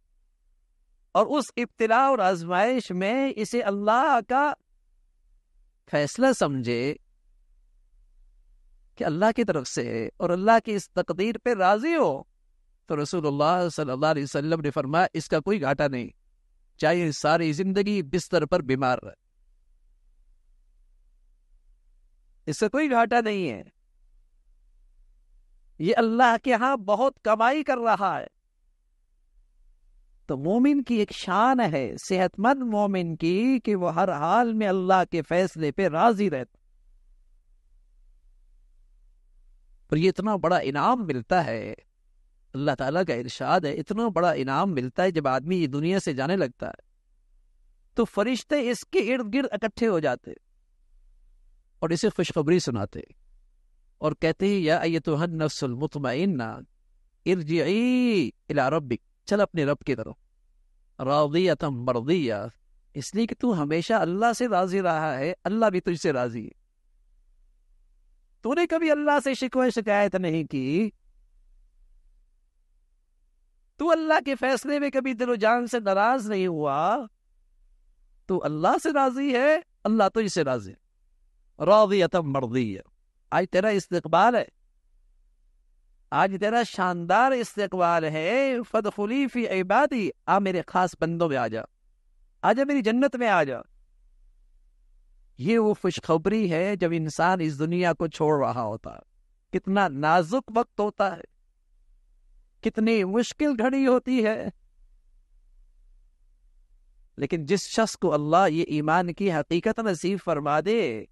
اور اس ابتلاء اور آزمائش میں اسے اللہ کا فیصلہ سمجھے کہ اللہ کی طرف سے ہے اور اللہ کی اس تقدیر پہ راضی ہو، تو رسول اللہ صلی اللہ علیہ وسلم نے فرمایا اس کا کوئی گھاٹا نہیں، چاہے ساری زندگی بستر پر بیمار رہے، اس سے کوئی گھاٹا نہیں ہے. یہ اللہ کے ہاں بہت کمائی کر رہا ہے. تو مومن کی ایک شان ہے، صحت مند مومن کی، کہ وہ ہر حال میں اللہ کے فیصلے پہ راضی رہتا. اور یہ اتنا بڑا انعام ملتا ہے، اللہ تعالیٰ کا ارشاد ہے، اتنا بڑا انعام ملتا ہے جب آدمی یہ دنیا سے جانے لگتا ہے تو فرشتے اس کے ارد گرد اکٹھے ہو جاتے اور اسے خوشخبری سناتے اور کہتے ہیں یا ایتھا النفس المطمئنہ ارجعی الی ربک، چل اپنے رب کی طرف، راضیۃ مرضیہ، اس لیے کہ تو ہمیشہ اللہ سے راضی رہا ہے، اللہ بھی تجھ سے راضی ہے. تو نے کبھی اللہ سے شکوہ شکایت نہیں کی، تو اللہ کے فیصلے میں کبھی دل و جان سے ناراض نہیں ہوا، تو اللہ سے راضی ہے، اللہ تجھ سے راضی ہے. راضیۃ مرضیہ. آج تیرا استقبال ہے، آج تیرا شاندار استقبال ہے. فادخلی فی عبادی، آ میرے خاص بندوں میں آ جا، آجا میری جنت میں آ جا. یہ وہ خوشخبری ہے جب انسان اس دنیا کو چھوڑ رہا ہوتا ہے. کتنا نازک وقت ہوتا ہے، کتنی مشکل گھڑی ہوتی ہے، لیکن جس شخص کو اللہ یہ ایمان کی حقیقت نصیب فرما دے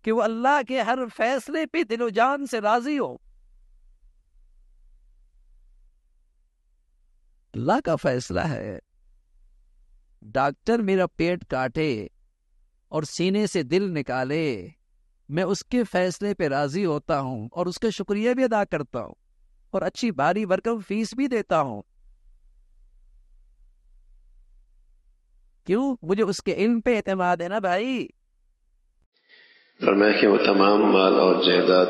کہ وہ اللہ کے ہر فیصلے پہ دل و جان سے راضی ہو. اللہ کا فیصلہ ہے، ڈاکٹر میرا پیٹ کاٹے اور سینے سے دل نکالے، میں اس کے فیصلے پہ راضی ہوتا ہوں اور اس کا شکریہ بھی ادا کرتا ہوں اور اچھی باری برکم فیس بھی دیتا ہوں. کیوں؟ مجھے اس کے علم پہ اعتماد ہے نا بھائی. فرمایا کہ وہ تمام مال اور جائیداد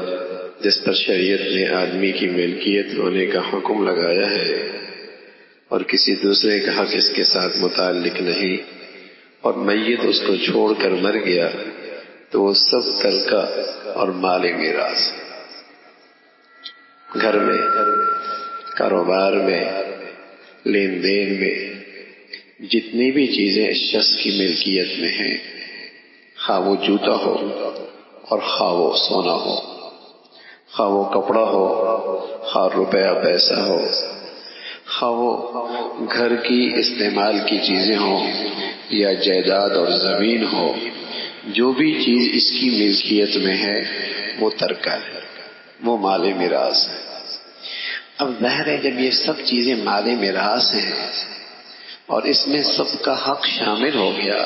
جس پر شریعت نے آدمی کی ملکیت ہونے کا حکم لگایا ہے اور کسی دوسرے کا حق اس کے ساتھ متعلق نہیں، اور میت اس کو چھوڑ کر مر گیا، تو وہ سب ترکہ اور مال میراث. گھر میں، کاروبار میں، لین دین میں جتنی بھی چیزیں اس شخص کی ملکیت میں ہیں، خواہ وہ جوتا ہو اور خواہ وہ سونا ہو، خواہ وہ کپڑا ہو، خواہ روپیہ پیسہ ہو، خواہ وہ گھر کی استعمال کی چیزیں ہوں یا جائیداد اور زمین ہو، جو بھی چیز اس کی ملکیت میں ہے وہ ترکہ ہے، وہ مال میراث ہے. اب ظاہر ہے جب یہ سب چیزیں مال میراث ہیں اور اس میں سب کا حق شامل ہو گیا،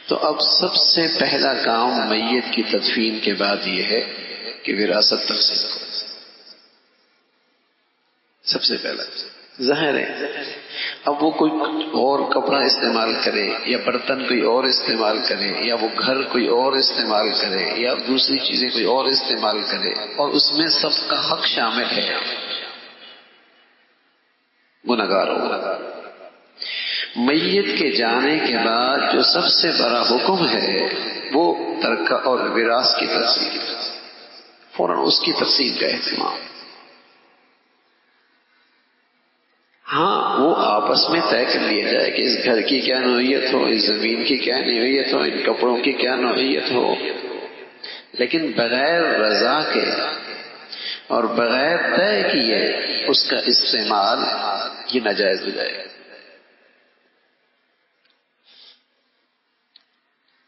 تو اب سب سے پہلا کام میت کی تدفین کے بعد یہ ہے کہ وراثت تقسیم ہو. سب سے پہلا ظاہر ہے اب وہ کوئی اور کپڑا استعمال کرے یا برتن کوئی اور استعمال کرے یا وہ گھر کوئی اور استعمال کرے یا دوسری چیزیں کوئی اور استعمال کرے اور اس میں سب کا حق شامل ہے، گنہگار ہوگا. میت کے جانے کے بعد جو سب سے بڑا حکم ہے وہ ترکہ اور وراثت کی تقسیم. فوراً اس کی تقسیم کا اہتمام. ہاں وہ آپس میں طے کر لیا جائے کہ اس گھر کی کیا نوعیت ہو، اس زمین کی کیا نوعیت ہو، ان کپڑوں کی کیا نوعیت ہو، لیکن بغیر رضا کے اور بغیر طے کیے اس کا استعمال یہ ناجائز ہو جائے گا.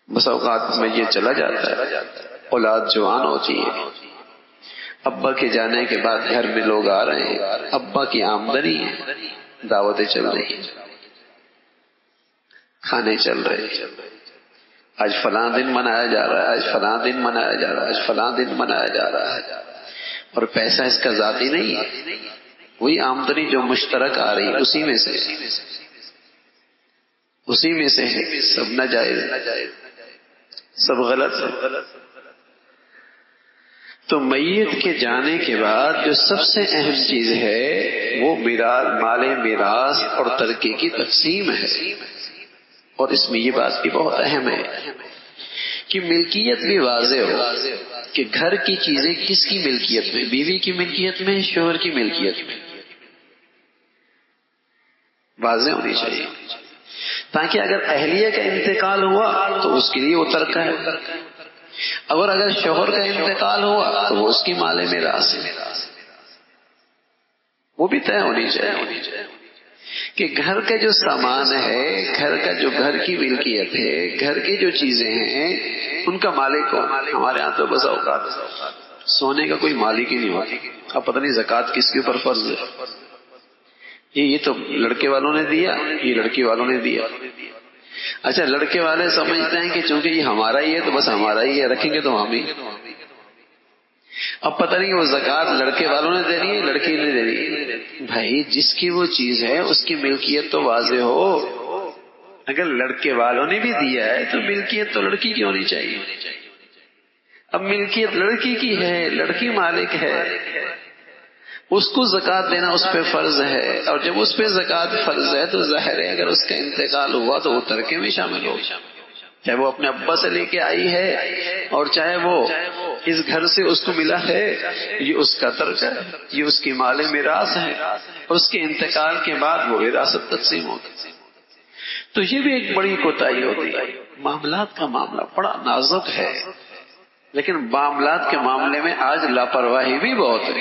بس اوقات میں یہ چلا جاتا ہے، اولاد جوان ہوتی ہے، ابا کے جانے کے بعد گھر میں لوگ آ رہے ہیں، ابا کی آمدنی ہے، دعوتیں چل رہی ہیں، کھانے چل رہے ہیں، آج فلاں دن منایا جا رہا ہے، آج فلاں دن منایا جا رہا ہے، آج فلاں دن منایا جا رہا ہے، اور پیسہ اس کا ذاتی نہیں ہے، وہی آمدنی جو مشترک آ رہی ہے اسی میں سے ہے. سب ناجائز، سب غلط ہے. تو میت کے جانے کے بعد جو سب سے اہم چیز ہے وہ مال میراث اور ترکے کی تقسیم ہے. اور اس میں یہ بات بھی بہت اہم ہے کہ ملکیت بھی واضح ہو کہ گھر کی چیزیں کس کی ملکیت میں، بیوی کی ملکیت میں، شوہر کی ملکیت میں واضح ہونی چاہیے، تاکہ اگر اہلیہ کا انتقال ہوا تو اس کے لیے وہ ترکہ ہے، اگر شوہر کا انتقال ہوا تو وہ اس کی مال میراث ہے. وہ بھی طے ہونی چاہیے کہ گھر کا جو سامان ہے، گھر کا جو گھر کی ملکیت ہے، گھر کی جو چیزیں ہیں ان کا مالک کون. ہمارے ہاں تو بس اوقات سونے کا کوئی مالک ہی نہیں ہوتا. اب پتہ نہیں زکوٰۃ کس کے اوپر فرض ہے، یہ تو لڑکے والوں نے دیا، یہ لڑکی والوں نے دیا. اچھا لڑکے والے سمجھتے ہیں کہ چونکہ یہ ہمارا ہی ہے تو بس ہمارا ہی ہے، رکھیں گے تو ہم ہی. اب پتہ نہیں وہ زکوٰۃ لڑکے والوں نے دینی ہے، لڑکی نے دینی ہے. بھائی جس کی وہ چیز ہے اس کی ملکیت تو واضح ہو. اگر لڑکے والوں نے بھی دیا ہے تو ملکیت تو لڑکی کی ہونی چاہیے. اب ملکیت لڑکی کی ہے، لڑکی مالک ہے، اس کو زکوٰۃ دینا اس پہ فرض ہے. اور جب اس پہ زکوٰۃ فرض ہے تو ظاہر ہے اگر اس کا انتقال ہوا تو وہ ترکے میں شامل ہو، چاہے وہ اپنے ابا سے لے کے آئی ہے اور چاہے وہ اس گھر سے اس کو ملا ہے، یہ اس کا ترکہ ہے، یہ اس کی مال میراث ہے، اور اس کے انتقال کے بعد وہ وراثت تقسیم ہوتی. تو یہ بھی ایک بڑی کوتاہی ہوتی ہے. معاملات کا معاملہ بڑا نازک ہے، لیکن معاملات کے معاملے میں آج لاپرواہی بھی بہت ہے.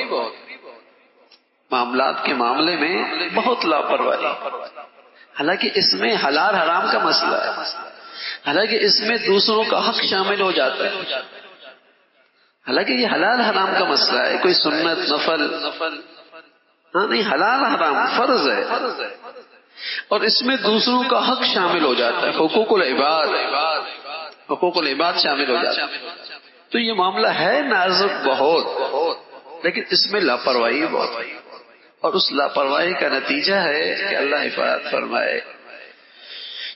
معاملات کے معاملے میں بہت لاپرواہی، حالانکہ اس میں حلال حرام کا مسئلہ ہے، حالانکہ اس میں دوسروں کا حق شامل ہو جاتا ہے، حالانکہ یہ حلال حرام کا مسئلہ ہے، کوئی سنت نفل ہاں نہیں، حلال حرام فرض ہے، اور اس میں دوسروں کا حق شامل ہو جاتا ہے، حقوق العباد شامل ہو جاتا ہے. تو یہ معاملہ ہے نازک بہت، لیکن اس میں لاپرواہی بہت ہے. اور اس لاپرواہی کا نتیجہ ہے کہ اللہ حفاظت فرمائے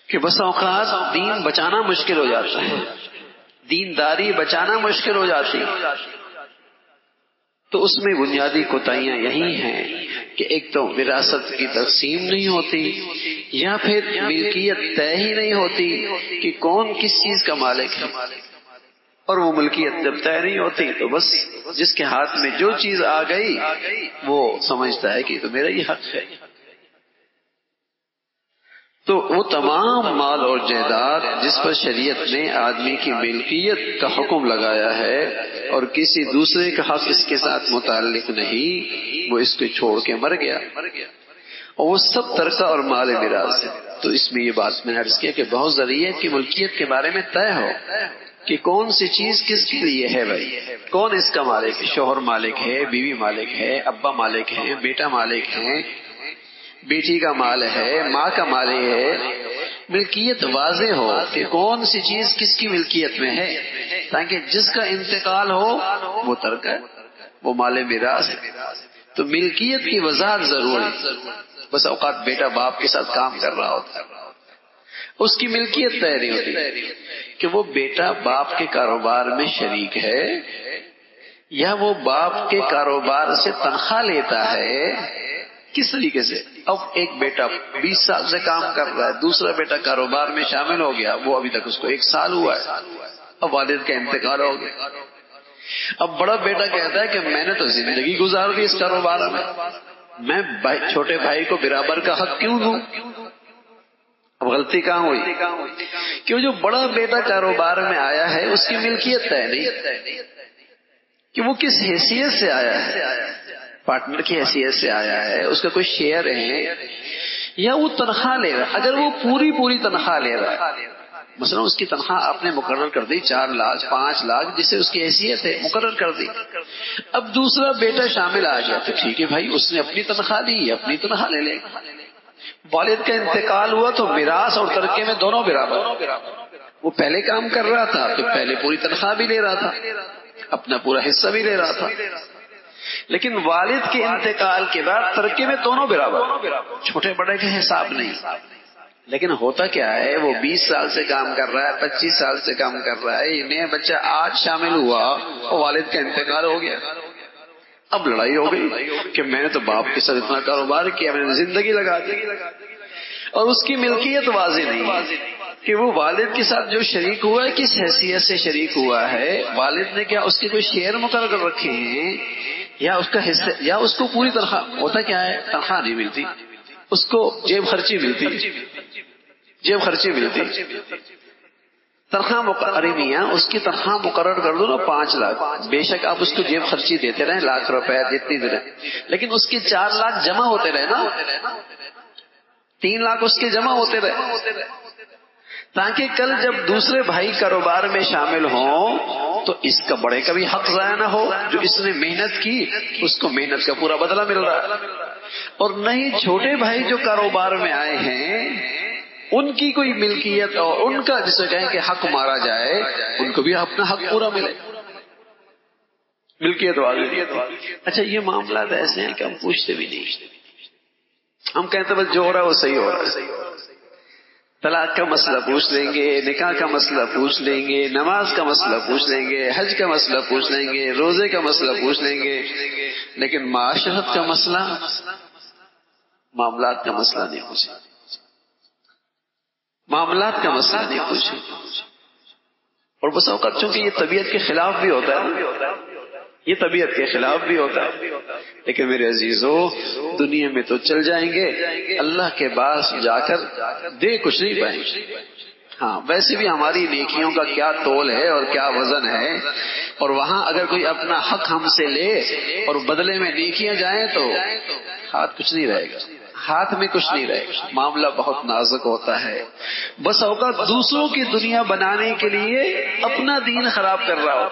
کہ بس اوقات دین بچانا مشکل ہو جاتا ہے، دینداری بچانا مشکل ہو جاتی. تو اس میں بنیادی کوتاہیاں یہی ہیں کہ ایک تو وراثت کی تقسیم نہیں ہوتی، یا پھر ملکیت طے ہی نہیں ہوتی کہ کون کس چیز کا مالک ہے. اور وہ ملکیت جب طے نہیں ہوتی تو بس جس کے ہاتھ میں جو چیز آ گئی وہ سمجھتا ہے کہ تو میرا ہی حق ہے. تو وہ تمام مال اور جائیداد جس پر شریعت نے آدمی کی ملکیت کا حکم لگایا ہے اور کسی دوسرے کا حق اس کے ساتھ متعلق نہیں، وہ اس کو چھوڑ کے مر گیا، اور وہ سب ترکہ اور مال میراث ہے. تو اس میں یہ بات میں نے عرض کیا کہ بہت ضروری ہے کہ ملکیت کے بارے میں طے ہو کہ کون سی چیز کس کے لیے ہے. بھائی کون اس کا مالک ہے؟ شوہر مالک ہے، بیوی مالک ہے، ابا مالک ہے، بیٹا مالک ہے، بیٹی کا مال ہے، ماں کا مال ہے. ملکیت واضح ہو کہ کون سی چیز کس کی ملکیت میں ہے، تاکہ جس کا انتقال ہو وہ ترکہ ہے، وہ مال میراث ہے. تو ملکیت کی وضاحت ضروری. بس اوقات بیٹا باپ کے ساتھ کام کر رہا ہوتا ہے، اس کی ملکیت طے نہیں ہوتی کہ وہ بیٹا باپ کے کاروبار میں شریک ہے یا وہ باپ کے کاروبار سے تنخواہ لیتا ہے. کس طریقے سے؟ اب ایک بیٹا 20 سال سے کام کر رہا ہے، دوسرا بیٹا کاروبار میں شامل ہو گیا، وہ ابھی تک اس کو 1 سال ہوا ہے، اب والد کا انتقال ہو گیا. اب بڑا بیٹا کہتا ہے کہ میں نے تو زندگی گزار دی اس کاروبار میں چھوٹے بھائی کو برابر کا حق کیوں دوں؟ اب غلطی کہاں ہوئی؟ کہ جو بڑا بیٹا کاروبار میں آیا ہے اس کی ملکیت طے نہیں کہ وہ کس حیثیت سے آیا ہے، پارٹنر کی حیثیت سے آیا ہے، اس کا کوئی شیئر ہے یا وہ تنخواہ لے رہا ہے۔ اگر وہ پوری تنخواہ لے رہا ہے، مثلا اس کی تنخواہ آپ نے مقرر کر دی 4 لاکھ 5 لاکھ جسے اس کی حیثیت ہے مقرر کر دی، اب دوسرا بیٹا شامل آ گیا تو ٹھیک ہے بھائی، اس نے اپنی تنخواہ لی، اپنی تنخواہ لے لے۔ والد کا انتقال ہوا تو میراث اور ترکے میں دونوں برابر، وہ پہلے کام کر رہا تھا تو پہلے پوری تنخواہ بھی لے رہا تھا، اپنا پورا حصہ بھی لے رہا تھا، لیکن والد کے انتقال کے بعد ترکے میں دونوں برابر، چھوٹے بڑے کا حساب نہیں۔ لیکن ہوتا کیا ہے، وہ 20 سال سے کام کر رہا ہے، 25 سال سے کام کر رہا ہے، یہ نیا بچہ آج شامل ہوا اور والد کا انتقال ہو گیا، اب لڑائی ہو گئی کہ میں نے تو باپ کے ساتھ اتنا کاروبار کیا، میں نے زندگی لگا دی، اور اس کی ملکیت واضح نہیں کہ وہ والد کے ساتھ جو شریک ہوا ہے کس حیثیت سے شریک ہوا ہے، والد نے کیا اس کے کوئی شیئر مقرر کر رکھے ہیں یا اس کا حصہ، یا اس کو پوری تنخواہ۔ ہوتا کیا ہے، تنخواہ نہیں ملتی اس کو، جیب خرچی ملتی، جیب خرچی ملتی، تنخواہ مقرر میاں اس کی تنخواہ مقرر کر دو نا 5 لاکھ، بے شک آپ اس کو جیب خرچی دیتے رہے لاکھ روپے جتنی دے رہے، لیکن اس کے 4 لاکھ جمع ہوتے رہے نا، 3 لاکھ اس کے جمع ہوتے رہے، تاکہ کل جب دوسرے بھائی کاروبار میں شامل ہوں تو اس کا بڑے کا بھی حق ضائع نہ ہو، جو اس نے محنت کی اس کو محنت کا پورا بدلہ مل رہا ہے، اور نہیں چھوٹے بھائی جو کاروبار میں آئے ہیں ان کی کوئی ملکیت اور ان کا جسے کہیں کہ حق مارا جائے ان کو بھی اپنا حق پورا ملے، ملکیت والے۔ اچھا یہ معاملات ایسے ہیں کہ ہم پوچھتے بھی نہیں، ہم کہتے بس جو ہو رہا ہے وہ صحیح ہو رہا ہے، طلاق کا مسئلہ پوچھ لیں گے، نکاح کا مسئلہ پوچھ لیں گے، نماز کا مسئلہ پوچھ لیں گے، حج کا مسئلہ پوچھ لیں گے، روزے کا مسئلہ پوچھ لیں گے، لیکن معاشرت کا مسئلہ، معاملات کا مسئلہ نہیں پوچھیں، معاملات کا مسئلہ نہیں پوچھیں۔ اور بس اوقات چونکہ یہ طبیعت کے خلاف بھی ہوتا ہے، یہ طبیعت کے خلاف بھی ہوتا ہے، لیکن میرے عزیزو دنیا میں تو چل جائیں گے، اللہ کے پاس جا کر دے کچھ نہیں پائیں گے۔ ہاں ویسے بھی ہماری نیکیوں کا کیا تول ہے اور کیا وزن ہے، اور وہاں اگر کوئی اپنا حق ہم سے لے اور بدلے میں نیکیاں جائیں تو ہاتھ کچھ نہیں رہے گا، ہاتھ میں کچھ نہیں رہے گا، معاملہ بہت نازک ہوتا ہے۔ بس اوقات دوسروں کی دنیا بنانے کے لیے اپنا دین خراب کر رہا ہو،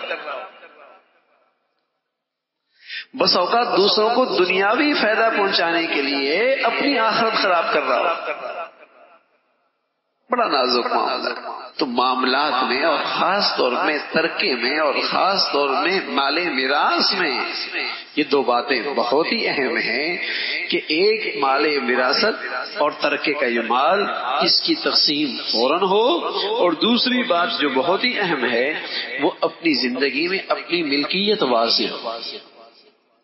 بس اوقات دوسروں کو دنیاوی فائدہ پہنچانے کے لیے اپنی آخرت خراب کر رہا ہو، بڑا نازک معاملہ۔ تو معاملات میں اور خاص طور میں ترکے میں اور خاص طور میں مال میراث میں یہ 2 باتیں بہت ہی اہم ہیں کہ ایک مال وراثت اور ترکے کا یہ مال اس کی تقسیم فوراً ہو، اور دوسری بات جو بہت ہی اہم ہے وہ اپنی زندگی میں اپنی ملکیت واضح ہو،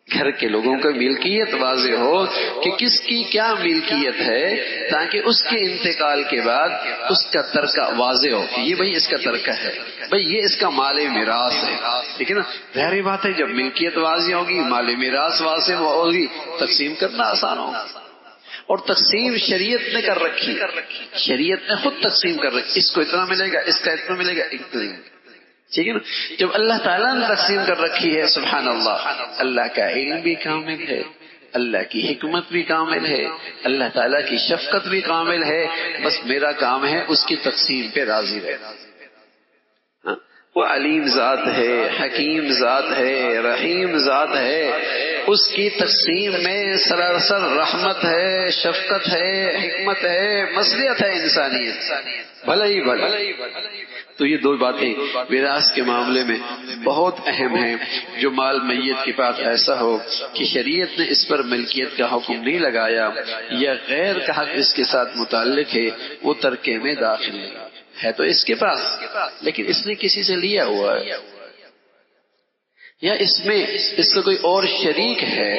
گھر کے لوگوں کا ملکیت واضح ہو کہ کس کی کیا ملکیت ہے، تاکہ اس کے انتقال کے بعد اس کا ترکہ واضح ہو کہ یہ بھائی اس کا ترکہ ہے، بھائی یہ اس کا مال میراث ہے۔ لیکن ظاہری بات ہے جب ملکیت واضح ہوگی، مال میراث واضح ہوگی، تقسیم کرنا آسان ہوگا، اور تقسیم شریعت نے کر رکھی، شریعت نے خود تقسیم کر رکھی، اس کو اتنا ملے گا، اس کا اتنا ملے گا، ٹھیک ہے نا۔ جب اللہ تعالیٰ نے تقسیم کر رکھی ہے، سبحان اللہ، اللہ کا علم بھی کامل ہے، اللہ کی حکمت بھی کامل ہے، اللہ تعالیٰ کی شفقت بھی کامل ہے، بس میرا کام ہے اس کی تقسیم پہ راضی رہنا۔ وہ علیم ذات ہے، حکیم ذات ہے، رحیم ذات ہے، اس کی تقسیم میں سراسر رحمت ہے، شفقت ہے، حکمت ہے، مصلحت ہے انسانیت، بھلا ہی بھلا۔ تو یہ 2 باتیں میراث کے معاملے میں بہت اہم ہیں۔ جو مال میت کے پاس ایسا ہو کہ شریعت نے اس پر ملکیت کا حکم نہیں لگایا یا غیر کا حق اس کے ساتھ متعلق ہے، وہ ترکے میں داخل ہے تو اس کے پاس، لیکن اس نے کسی سے لیا ہوا ہے، یا اس میں اس کا کوئی اور شریک ہے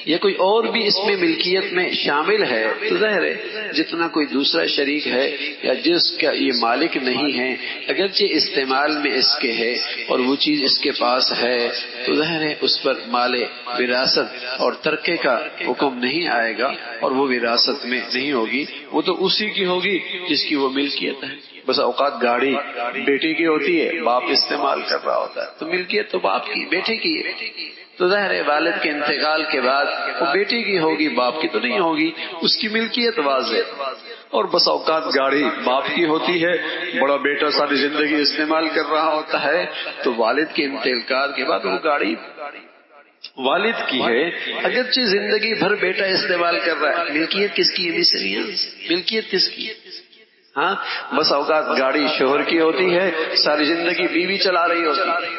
یا کوئی اور بھی اس میں ملکیت میں شامل ہے، تو ظاہر ہے جتنا کوئی دوسرا شریک ہے یا جس کا یہ مالک نہیں ہے، اگرچہ استعمال میں اس کے ہے اور وہ چیز اس کے پاس ہے، تو ظاہر ہے اس پر مال وراثت اور ترکے کا حکم نہیں آئے گا اور وہ وراثت میں نہیں ہوگی، وہ تو اسی کی ہوگی جس کی وہ ملکیت ہے۔ بس اوقات گاڑی بیٹے کی ہوتی ہے، باپ استعمال کر رہا ہوتا ہے، تو ملکیت تو باپ کی، بیٹے کی ہے، تو ظاہر ہے والد کے انتقال کے بعد وہ بیٹے کی ہوگی، باپ کی تو نہیں ہوگی، اس کی ملکیت واضح۔ اور بس اوقات گاڑی باپ کی ہوتی ہے، بڑا بیٹا ساری زندگی استعمال کر رہا ہوتا ہے، تو والد کے انتقال کے بعد وہ گاڑی والد کی ہے، اگرچہ زندگی بھر بیٹا استعمال کر رہا ہے، ملکیت کس کی ہے؟ ملکیت کس کی؟ ہاں، بس اوقات گاڑی شوہر کی ہوتی ہے، ساری زندگی بیوی چلا رہی ہوتی ہے،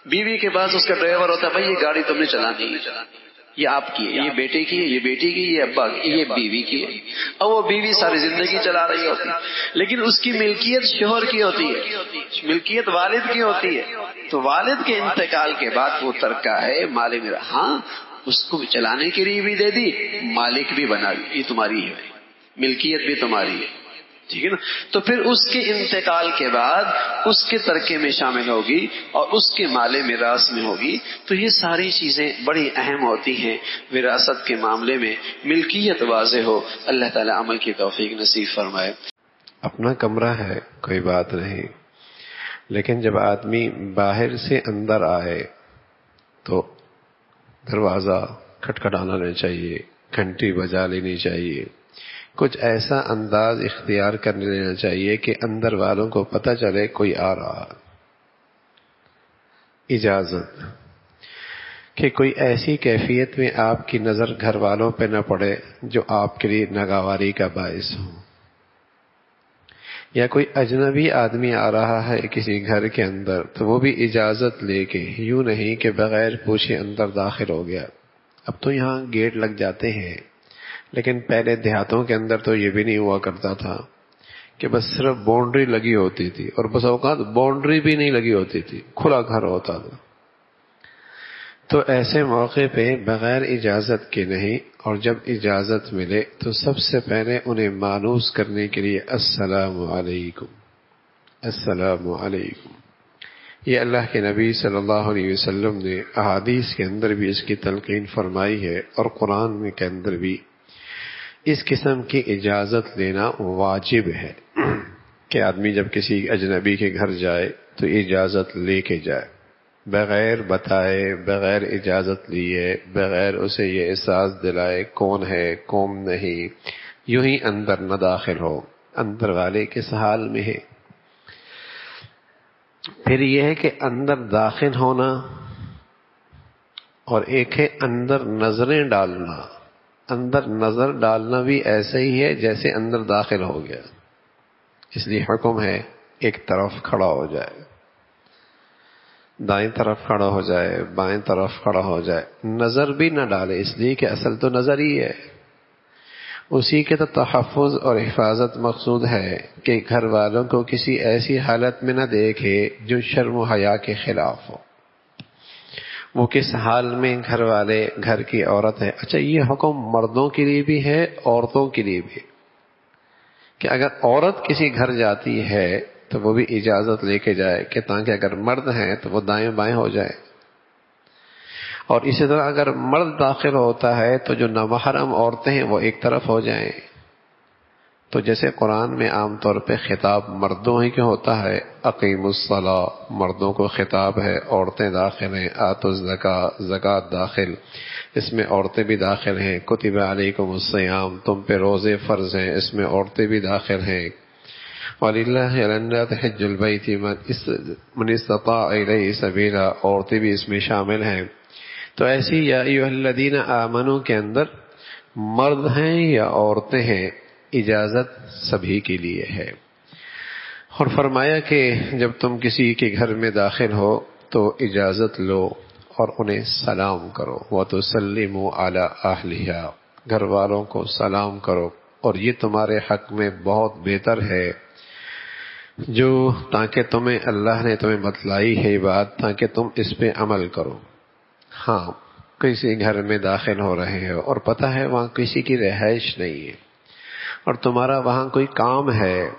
بیوی کے پاس اس کا ڈرائیور ہوتا ہے، بھائی یہ گاڑی تم نے چلانی ہے، یہ آپ کی ہے، یہ بیٹے کی ہے، یہ بیٹی کی، یہ ابا کی، یہ بیوی کی ہے، اور وہ بیوی ساری زندگی چلا رہی ہوتی ہے، لیکن اس کی ملکیت شوہر کی ہوتی ہے، ملکیت والد کی ہوتی ہے، تو والد کے انتقال کے بعد وہ ترکہ ہے مال میرا، ہاں اس کو چلانے کے لیے بھی دے دی، مالک بھی بنا دی، یہ تمہاری ہے، ملکیت بھی تمہاری ہے، ٹھیک ہے نا؟ تو پھر اس کے انتقال کے بعد اس کے ترکے میں شامل ہوگی اور اس کے مال میراث میں ہوگی، تو یہ ساری چیزیں بڑی اہم ہوتی ہیں وراثت کے معاملے میں، ملکیت واضح ہو۔ اللہ تعالی عمل کی توفیق نصیب فرمائے۔ اپنا کمرہ ہے کوئی بات نہیں، لیکن جب آدمی باہر سے اندر آئے تو دروازہ کھٹکھٹانا نہیں چاہیے، گھنٹی بجا لینی چاہیے، کچھ ایسا انداز اختیار کر لینا چاہیے کہ اندر والوں کو پتہ چلے کوئی آ رہا۔ اجازت کہ کوئی ایسی کیفیت میں آپ کی نظر گھر والوں پہ نہ پڑے جو آپ کے لیے ناگواری کا باعث ہو، یا کوئی اجنبی آدمی آ رہا ہے کسی گھر کے اندر تو وہ بھی اجازت لے کے، یوں نہیں کہ بغیر پوچھے اندر داخل ہو گیا۔ اب تو یہاں گیٹ لگ جاتے ہیں، لیکن پہلے دیہاتوں کے اندر تو یہ بھی نہیں ہوا کرتا تھا کہ بس صرف باؤنڈری لگی ہوتی تھی، اور بس اوقات باؤنڈری بھی نہیں لگی ہوتی تھی، کھلا گھر ہوتا تھا۔ تو ایسے موقع پہ بغیر اجازت کے نہیں، اور جب اجازت ملے تو سب سے پہلے انہیں مانوس کرنے کے لیے السلام علیکم، السلام علیکم۔ یہ اللہ کے نبی صلی اللہ علیہ وسلم نے احادیث کے اندر بھی اس کی تلقین فرمائی ہے، اور قرآن کے اندر بھی اس قسم کی اجازت لینا واجب ہے کہ آدمی جب کسی اجنبی کے گھر جائے تو اجازت لے کے جائے، بغیر بتائے، بغیر اجازت لیے، بغیر اسے یہ احساس دلائے کون ہے کون نہیں، یوں ہی اندر نہ داخل ہو۔ اندر والے کس حال میں ہے؟ پھر یہ ہے کہ اندر داخل ہونا، اور ایک ہے اندر نظریں ڈالنا۔ اندر نظر ڈالنا بھی ایسے ہی ہے جیسے اندر داخل ہو گیا، اس لیے حکم ہے ایک طرف کھڑا ہو جائے، دائیں طرف کھڑا ہو جائے، بائیں طرف کھڑا ہو جائے، نظر بھی نہ ڈالے، اس لیے کہ اصل تو نظر ہی ہے، اسی کے تو تحفظ اور حفاظت مقصود ہے کہ گھر والوں کو کسی ایسی حالت میں نہ دیکھے جو شرم و حیا کے خلاف ہو۔ وہ کس حال میں گھر والے، گھر کی عورت ہے۔ اچھا، یہ حکم مردوں کے لیے بھی ہے، عورتوں کے لیے بھی، کہ اگر عورت کسی گھر جاتی ہے تو وہ بھی اجازت لے کے جائے، کہ تاکہ اگر مرد ہیں تو وہ دائیں بائیں ہو جائے، اور اسی طرح اگر مرد داخل ہوتا ہے تو جو نامحرم عورتیں ہیں وہ ایک طرف ہو جائیں۔ تو جیسے قرآن میں عام طور پہ خطاب مردوں ہی کے ہوتا ہے، اقیم الصلاۃ، مردوں کو خطاب ہے، عورتیں داخل ہیں، آتوا الزکاۃ، زکوٰۃ داخل، اس میں عورتیں بھی داخل ہیں، کتب علیکم الصیام، تم پہ روزے فرض ہیں، اس میں عورتیں بھی داخل ہیں، وَلِلَّهِ عَلَى النَّاسِ حِجُّ الْبَيْتِ مَنِ اسْتَطَاعَ إِلَيْهِ سَبِيلًا، عورتیں بھی اس میں شامل ہیں۔ تو ایسی یا ایھا الذین آمنوا کے اندر مرد ہیں یا عورتیں ہیں، اجازت سبھی کے لیے ہے۔ اور فرمایا کہ جب تم کسی کے گھر میں داخل ہو تو اجازت لو اور انہیں سلام کرو، وَتُسَلِّمُوا عَلَىٰ أَهْلِهَا، گھر والوں کو سلام کرو، اور یہ تمہارے حق میں بہت بہتر ہے۔ جو تاکہ تمہیں اللہ نے تمہیں بتلائی ہے بات تاکہ تم اس پہ عمل کرو. ہاں کسی گھر میں داخل ہو رہے ہو اور پتہ ہے وہاں کسی کی رہائش نہیں ہے اور تمہارا وہاں کوئی کام ہے،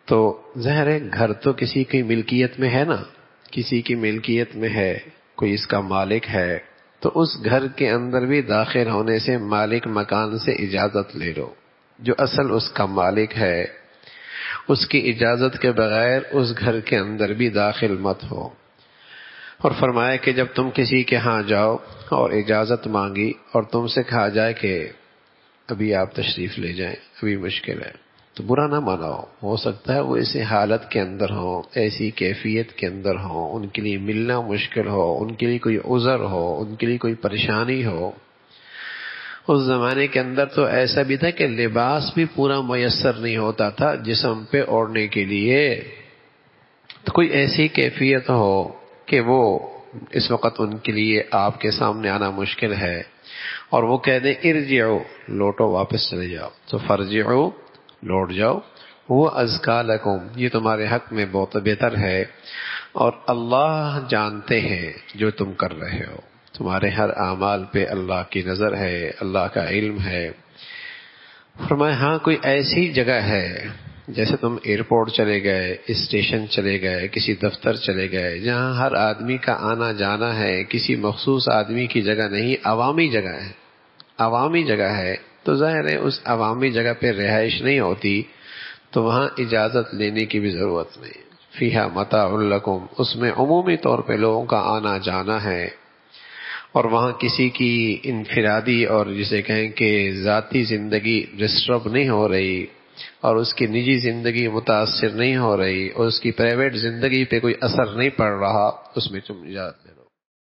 تو ظاہر ہے گھر تو کسی کی ملکیت میں ہے نا، کسی کی ملکیت میں ہے، کوئی اس کا مالک ہے، تو اس گھر کے اندر بھی داخل ہونے سے مالک مکان سے اجازت لے لو. جو اصل اس کا مالک ہے اس کی اجازت کے بغیر اس گھر کے اندر بھی داخل مت ہو. اور فرمایا کہ جب تم کسی کے ہاں جاؤ اور اجازت مانگی اور تم سے کہا جائے کہ ابھی آپ تشریف لے جائیں، ابھی مشکل ہے، تو برا نہ مناؤ. ہو سکتا ہے وہ اسی حالت کے اندر ہو، ایسی کیفیت کے اندر ہو، ان کے لیے ملنا مشکل ہو، ان کے لیے کوئی عذر ہو، ان کے لیے کوئی پریشانی ہو. اس زمانے کے اندر تو ایسا بھی تھا کہ لباس بھی پورا میسر نہیں ہوتا تھا جسم پہ اوڑھنے کے لیے. تو کوئی ایسی کیفیت ہو کہ وہ اس وقت ان کے لیے آپ کے سامنے آنا مشکل ہے اور وہ کہہ دیں ارجعو، لوٹو، واپس چلے جاؤ، تو فرجعو، لوٹ جاؤ، وہ ازکا لکم، یہ تمہارے حق میں بہت بہتر ہے. اور اللہ جانتے ہیں جو تم کر رہے ہو، تمہارے ہر اعمال پہ اللہ کی نظر ہے، اللہ کا علم ہے. فرمایا ہاں کوئی ایسی جگہ ہے جیسے تم ایئرپورٹ چلے گئے، اسٹیشن چلے گئے، کسی دفتر چلے گئے، جہاں ہر آدمی کا آنا جانا ہے، کسی مخصوص آدمی کی جگہ نہیں، عوامی جگہ ہے، عوامی جگہ ہے، تو ظاہر ہے اس عوامی جگہ پہ رہائش نہیں ہوتی، تو وہاں اجازت لینے کی بھی ضرورت نہیں. فیہا متاع لکم، اس میں عمومی طور پہ لوگوں کا آنا جانا ہے اور وہاں کسی کی انفرادی اور جسے کہیں کہ ذاتی زندگی ڈسٹرب نہیں ہو رہی اور اس کی نجی زندگی متاثر نہیں ہو رہی اور اس کی پرائیویٹ زندگی پہ کوئی اثر نہیں پڑ رہا، اس میں تم اجازت لے لو.